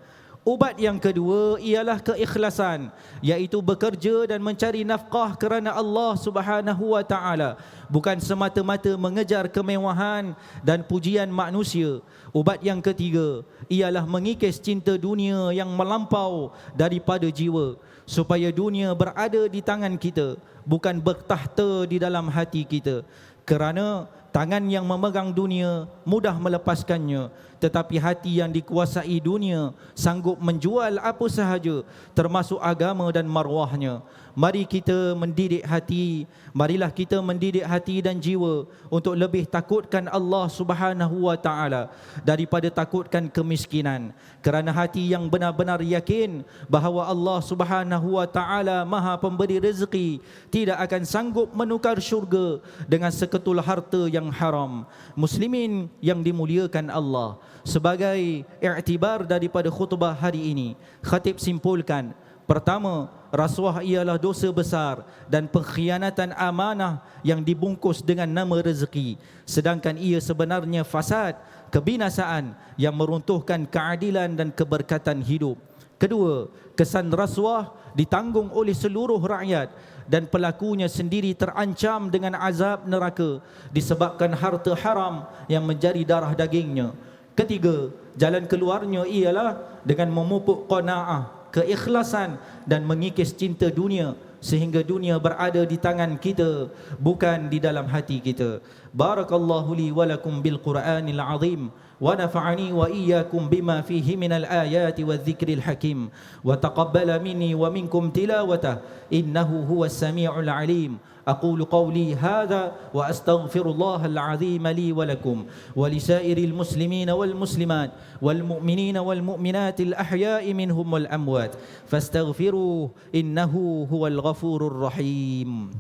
Ubat yang kedua ialah keikhlasan, iaitu bekerja dan mencari nafkah kerana Allah Subhanahu wa taala, bukan semata-mata mengejar kemewahan dan pujian manusia. Ubat yang ketiga ialah mengikis cinta dunia yang melampau daripada jiwa, supaya dunia berada di tangan kita, bukan bertahta di dalam hati kita. Kerana tangan yang memegang dunia mudah melepaskannya, tetapi hati yang dikuasai dunia sanggup menjual apa sahaja, termasuk agama dan maruahnya. Mari kita mendidik hati, marilah kita mendidik hati dan jiwa untuk lebih takutkan Allah Subhanahu wa taala daripada takutkan kemiskinan. Kerana hati yang benar-benar yakin bahawa Allah Subhanahu wa taala Maha Pemberi rezeki tidak akan sanggup menukar syurga dengan seketul harta yang haram. Muslimin yang dimuliakan Allah, sebagai iktibar daripada khutbah hari ini, khatib simpulkan, pertama, rasuah ialah dosa besar dan pengkhianatan amanah yang dibungkus dengan nama rezeki, sedangkan ia sebenarnya fasad, kebinasaan yang meruntuhkan keadilan dan keberkatan hidup. Kedua, kesan rasuah ditanggung oleh seluruh rakyat dan pelakunya sendiri terancam dengan azab neraka disebabkan harta haram yang menjadi darah dagingnya. Ketiga, jalan keluarnya ialah dengan memupuk qanaah, keikhlasan dan mengikis cinta dunia, sehingga dunia berada di tangan kita, bukan di dalam hati kita. Barakallahu li wa lakum bil Qur'anil azim, wa nafa'ani wa iyyakum bima fihi minal ayati wadh-dhikril hakim, wa taqabbala minni wa minkum tilawatah, innahu huwas sami'ul alim. أقول قولي هذا وأستغفر الله العظيم لي ولكم ولسائر المسلمين والمسلمات والمؤمنين والمؤمنات الأحياء منهم والأموات فاستغفروه إنه هو الغفور الرحيم.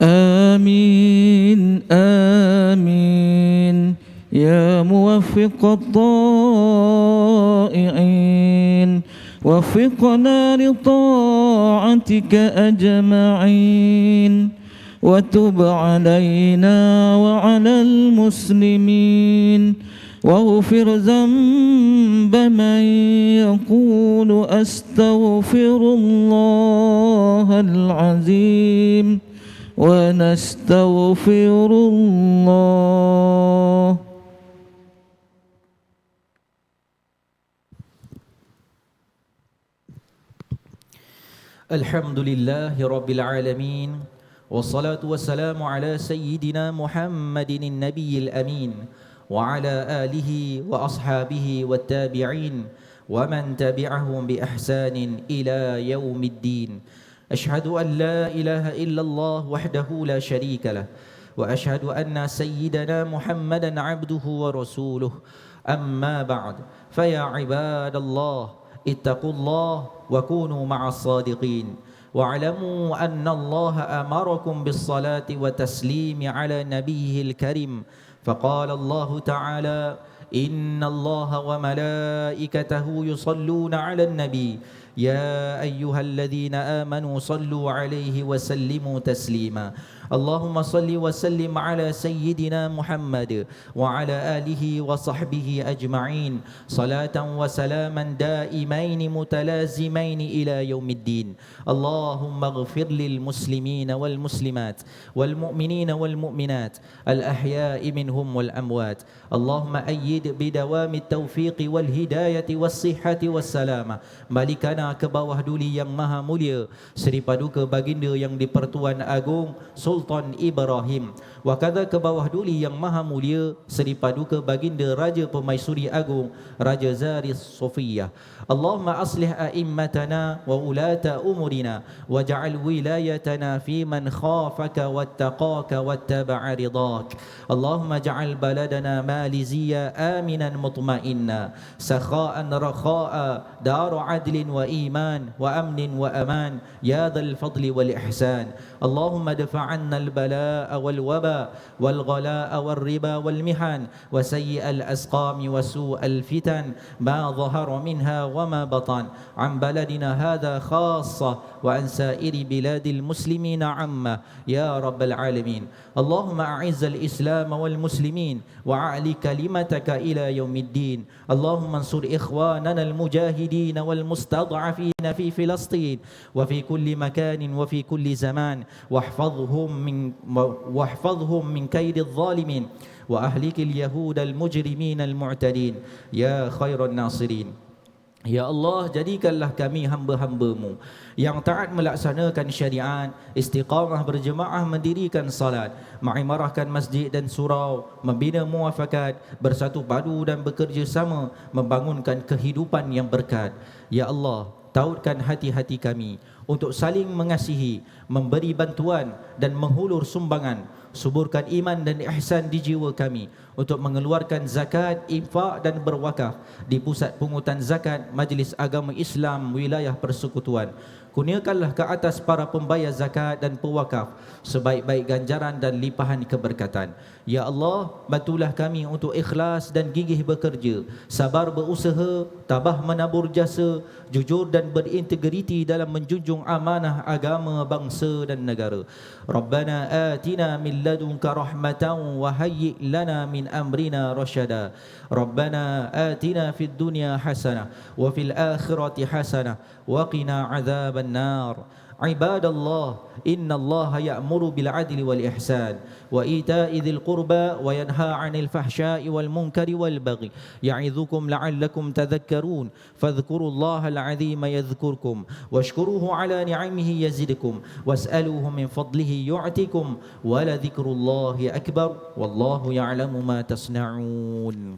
آمين آمين يا موفق الضائعين، وفقنا لطاعتك أجمعين، وتب علينا وعلى المسلمين، واغفر ذنب من يقول أستغفر الله العظيم ونستغفر الله. Alhamdulillahi Rabbil Alamin, wassalatu wassalamu ala Sayyidina Muhammadin Nabiyil Amin, wa ala alihi wa ashabihi wa tabi'in wa man tabi'ahum bi ihsanin ila yaumiddin. Ashhadu an la ilaha illallah wahdahu la sharika lah, wa ashhadu anna Sayyidana Muhammadan abduhu wa rasuluh. Amma ba'd, faya ibadallah, ittaqullah wa kunu ma'as sadiqin, wa'lamu anna Allah amarakum bis salati wa taslimi ala nabiyil karim. Faqala Allah ta'ala, inna Allah wa malaikatahu yusalluna ala nabi, ya ayyuhalladzina amanu sallu alaihi wa sallimu taslima. Allahumma salli wa sallim ala Sayyidina Muhammad wa ala alihi wa sahbihi ajma'in, salatan wa salaman daimain mutalazimain ila yaumiddin. Allahumma ighfir lil muslimin wal muslimat wal mu'minin wal mu'minat al ahya'i minhum wal amwat. Allahumma ayyid bidawami at-tawfiq wal hidayati was sihhati was salama malikana Rabbana ke bawah duli yang maha mulia Seri Paduka Baginda yang di-Pertuan Agong Sultan Ibrahim. Wa kadza ke bawah duli yang maha mulia Seri Paduka Baginda Raja Pemaisuri Agong Raja Zaris Sofiyah. Allahumma aslih a'immatana wa ulata umurina waj'al wilayatana fi man khafaka wattaqaka wattaba'a ridak. Allahumma ja'al baladana malizia aminan mutma'inna sakha'an rakha'a daru adlin wa iman wa amnin wa aman ya dhal fadli wal ihsan. Allahumma dafa'anna al-bala'a wal waba wal ghala'a wal riba wal mihan wa sayyi'al asqami wa su'al fitan ma dhahara minha wa ma batan an baladina hadha khassa wa an sa'iri biladil muslimina amma ya rabbal alamin. Allahumma a'izzal islam wal muslimin wa a'li kalimataka ila yaumiddin. Allahumma ansur ikhwanana al mujahidin wal mustad'afin fi Filastin wa fi kulli makanin wa fi kulli zaman واحفظهم من كيد الظالمين وأهلك اليهود المجرمين المعتدين يا خير الناصرين. Ya Allah, jadikanlah kami hamba-hamba-Mu yang taat melaksanakan syariat, istiqamah berjemaah mendirikan salat, mengimarahkan masjid dan surau, membina muafakat, bersatu padu dan bekerja sama membangunkan kehidupan yang berkat. Ya Allah, tautkan hati-hati kami untuk saling mengasihi, memberi bantuan dan menghulur sumbangan. Suburkan iman dan ihsan di jiwa kami untuk mengeluarkan zakat, infak dan berwakaf di pusat pungutan zakat Majlis Agama Islam Wilayah Persekutuan. Kurniakanlah ke atas para pembayar zakat dan pewakaf sebaik-baik ganjaran dan limpahan keberkatan. Ya Allah, bantulah kami untuk ikhlas dan gigih bekerja, sabar berusaha, tabah menabur jasa, jujur dan berintegriti dalam menjunjung amanah agama, bangsa dan negara. Rabbana atina min ladunka rahmatan wa hayyi' lana min amrina rasyada. Rabbana atina fid dunya hasanah wa fil akhirati hasanah wa qina adzaban nar. Ibadallah, innallaha ya'muru bil adli wal ihsan wa ita'i dzil qurba wa yanha 'anil fahsya'i wal munkari wal baghi ya'idzukum la'allakum tadhakkarun. Fadhkurullaha al-'azima yadhkurkum washkuruhu 'ala ni'amihi yazidkum was'aluhu min fadlihi yu'tikum wa la dzikrullahi akbar wallahu ya'lamu ma tasna'un.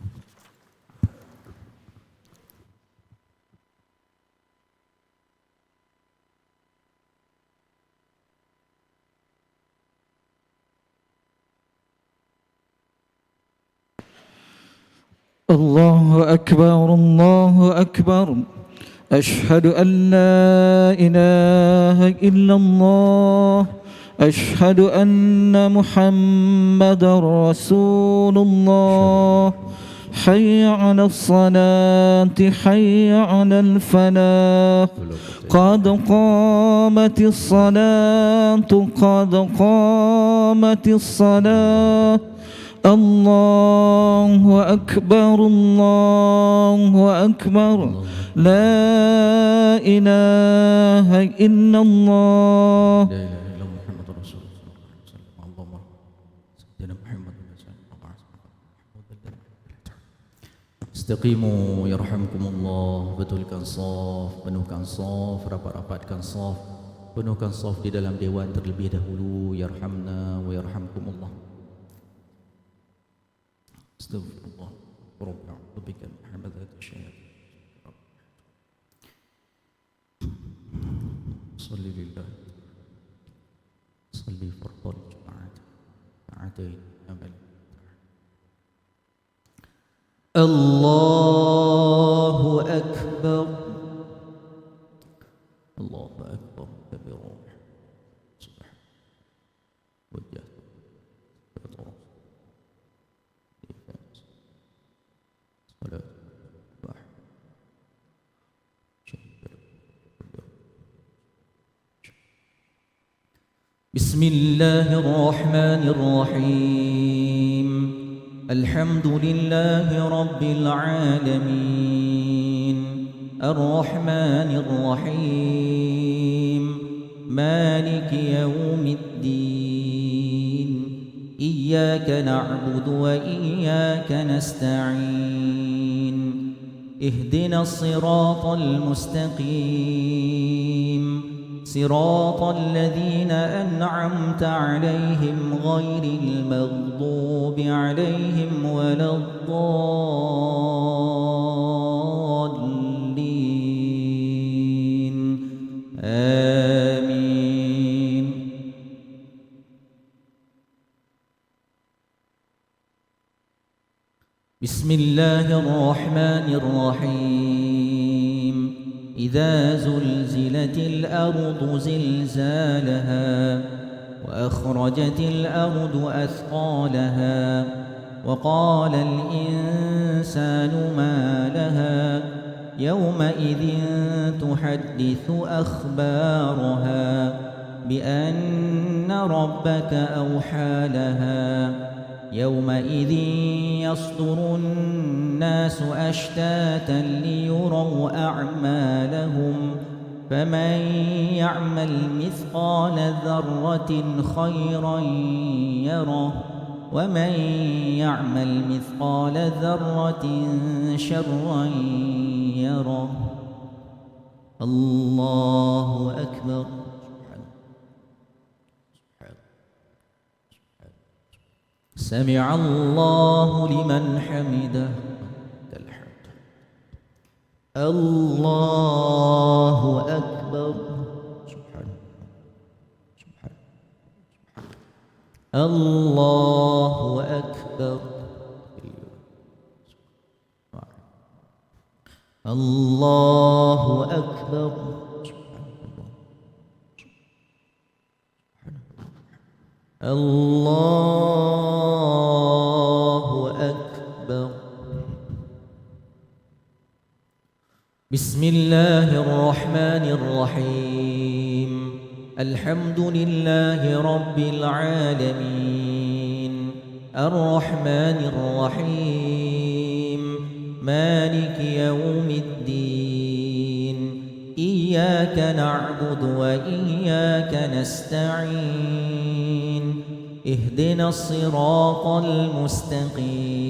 الله أكبر الله أكبر أشهد أن لا إله إلا الله أشهد أن محمدا رسول الله حي على الصلاة حي على الفلاح قد قامت الصلاة قد قامت الصلاة الله أكبر الله أكبر لا إله إلا الله. Istaqimu yarhamkumullah. Betulkan saf, penuhkan saf, rapat-rapatkan saf, penuhkan saf di dalam dewan terlebih dahulu. Yarhamna wa yarhamkumullah. Astaghfirullah Rabbi a'udzu bika min hamazati syayatin. Salli lillah salli fardal jum'at ta'atain amal. Allahu akbar Allahu akbar kabira subhan wajah. بسم الله الرحمن الرحيم الحمد لله رب العالمين الرحمن الرحيم مالك يوم الدين إياك نعبد وإياك نستعين اهدنا الصراط المستقيم صراط الذين أنعمت عليهم غير المغضوب عليهم ولا الضالين آمين. بسم الله الرحمن الرحيم. إذا زلزلت الأرض زلزالها وأخرجت الأرض أثقالها وقال الإنسان ما لها يومئذ تحدث أخبارها بأن ربك أوحى لها يومئذ يصدر الناس أشتاتا ليروا أعمالهم فمن يعمل مثقال ذرة خيرا يره ومن يعمل مثقال ذرة شرا يره. الله أكبر. سمع الله لمن حمده. الله أكبر. الله أكبر. الله أكبر. الله أكبر. بسم الله الرحمن الرحيم. الحمد لله رب العالمين الرحمن الرحيم مالك يوم الدين إياك نعبد وإياك نستعين اهدنا الصراط المستقيم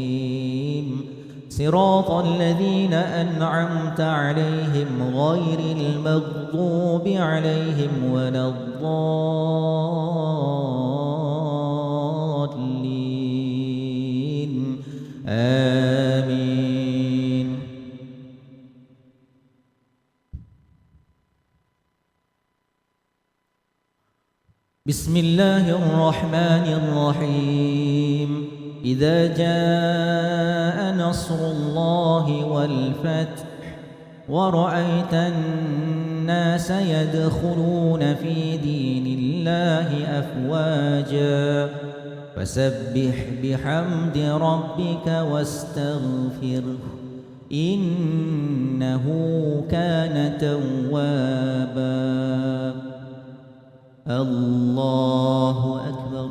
صراط الذين أنعمت عليهم غير المغضوب عليهم ولا الضالين آمين. بسم الله الرحمن الرحيم. إذا جاء نصر الله والفتح ورأيت الناس يدخلون في دين الله أفواجا فسبح بحمد ربك واستغفره إنه كان توابا. الله أكبر.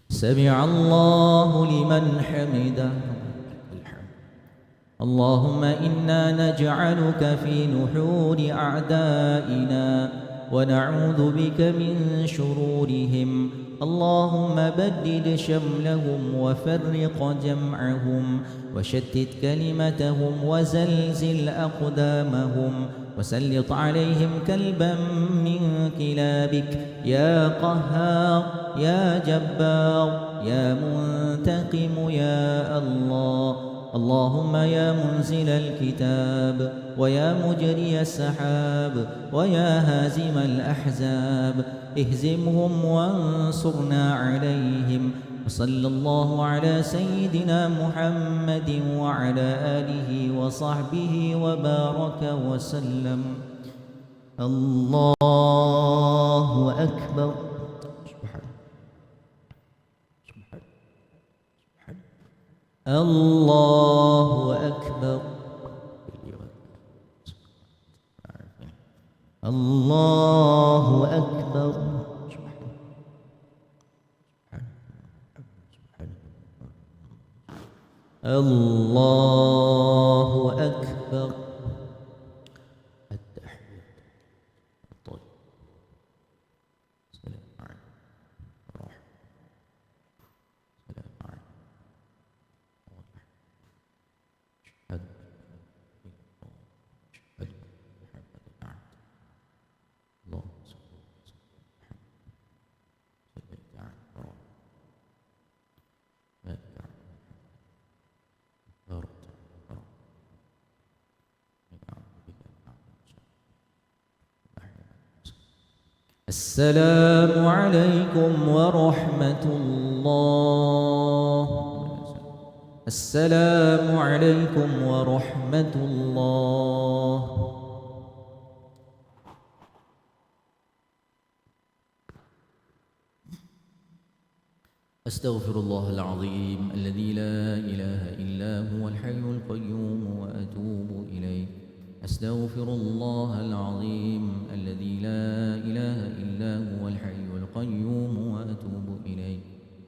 سمع الله لمن حمده. اللهم إنا نجعلك في نحور أعدائنا ونعوذ بك من شرورهم. اللهم بدد شملهم وفرق جمعهم وشتت كلمتهم وزلزل أقدامهم وسلط عليهم كلبا من كلابك يا قهار يا جبار يا منتقم يا الله. اللهم يا منزل الكتاب ويا مجري السحاب ويا هازم الأحزاب اهزمهم وانصرنا عليهم. وصلى الله على سيدنا محمد وعلى آله وصحبه وبارك وسلم. الله أكبر. الله أكبر. الله أكبر. الله أكبر. السلام عليكم. السلام عليكم ورحمة الله. السلام عليكم ورحمة الله. أستغفر الله العظيم الذي لا إله إلا هو الحي القيوم وأتوب إليه. أستغفر الله العظيم الذي لا إله إلا هو الحي القيوم وأتوب إليه.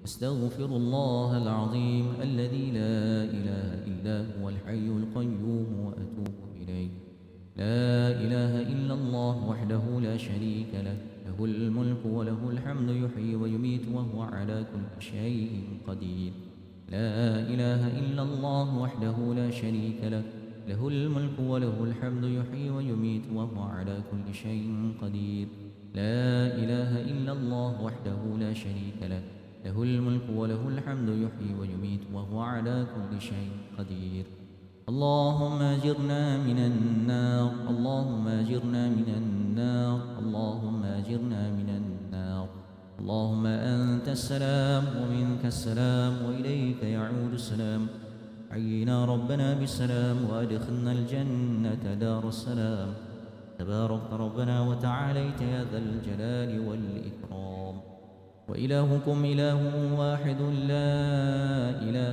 أستغفر الله العظيم الذي لا إله إلا هو الحي القيوم وأتوب إليه. لا إله إلا الله وحده لا شريك له، له الملك وله الحمد يحيي ويميت وهو على كل شيء قدير. لا إله إلا الله وحده لا شريك له، له الملك وله الحمد يحيي ويميت وهو على كل شيء قدير. لا إله إلا الله وحده لا شريك له، له الملك وله الحمد يحيي ويميت وهو على كل شيء قدير. اللهم أجرنا من النار، اللهم أجرنا من النار، اللهم أجرنا من النار. اللهم أنت السلام ومنك السلام وإليك يعود السلام. حينا ربنا بالسلام وأدخلنا الجنة دار السلام. تبارك ربنا وتعاليت يا ذا الجلال والإكرام. وإلهكم إله واحد لا إله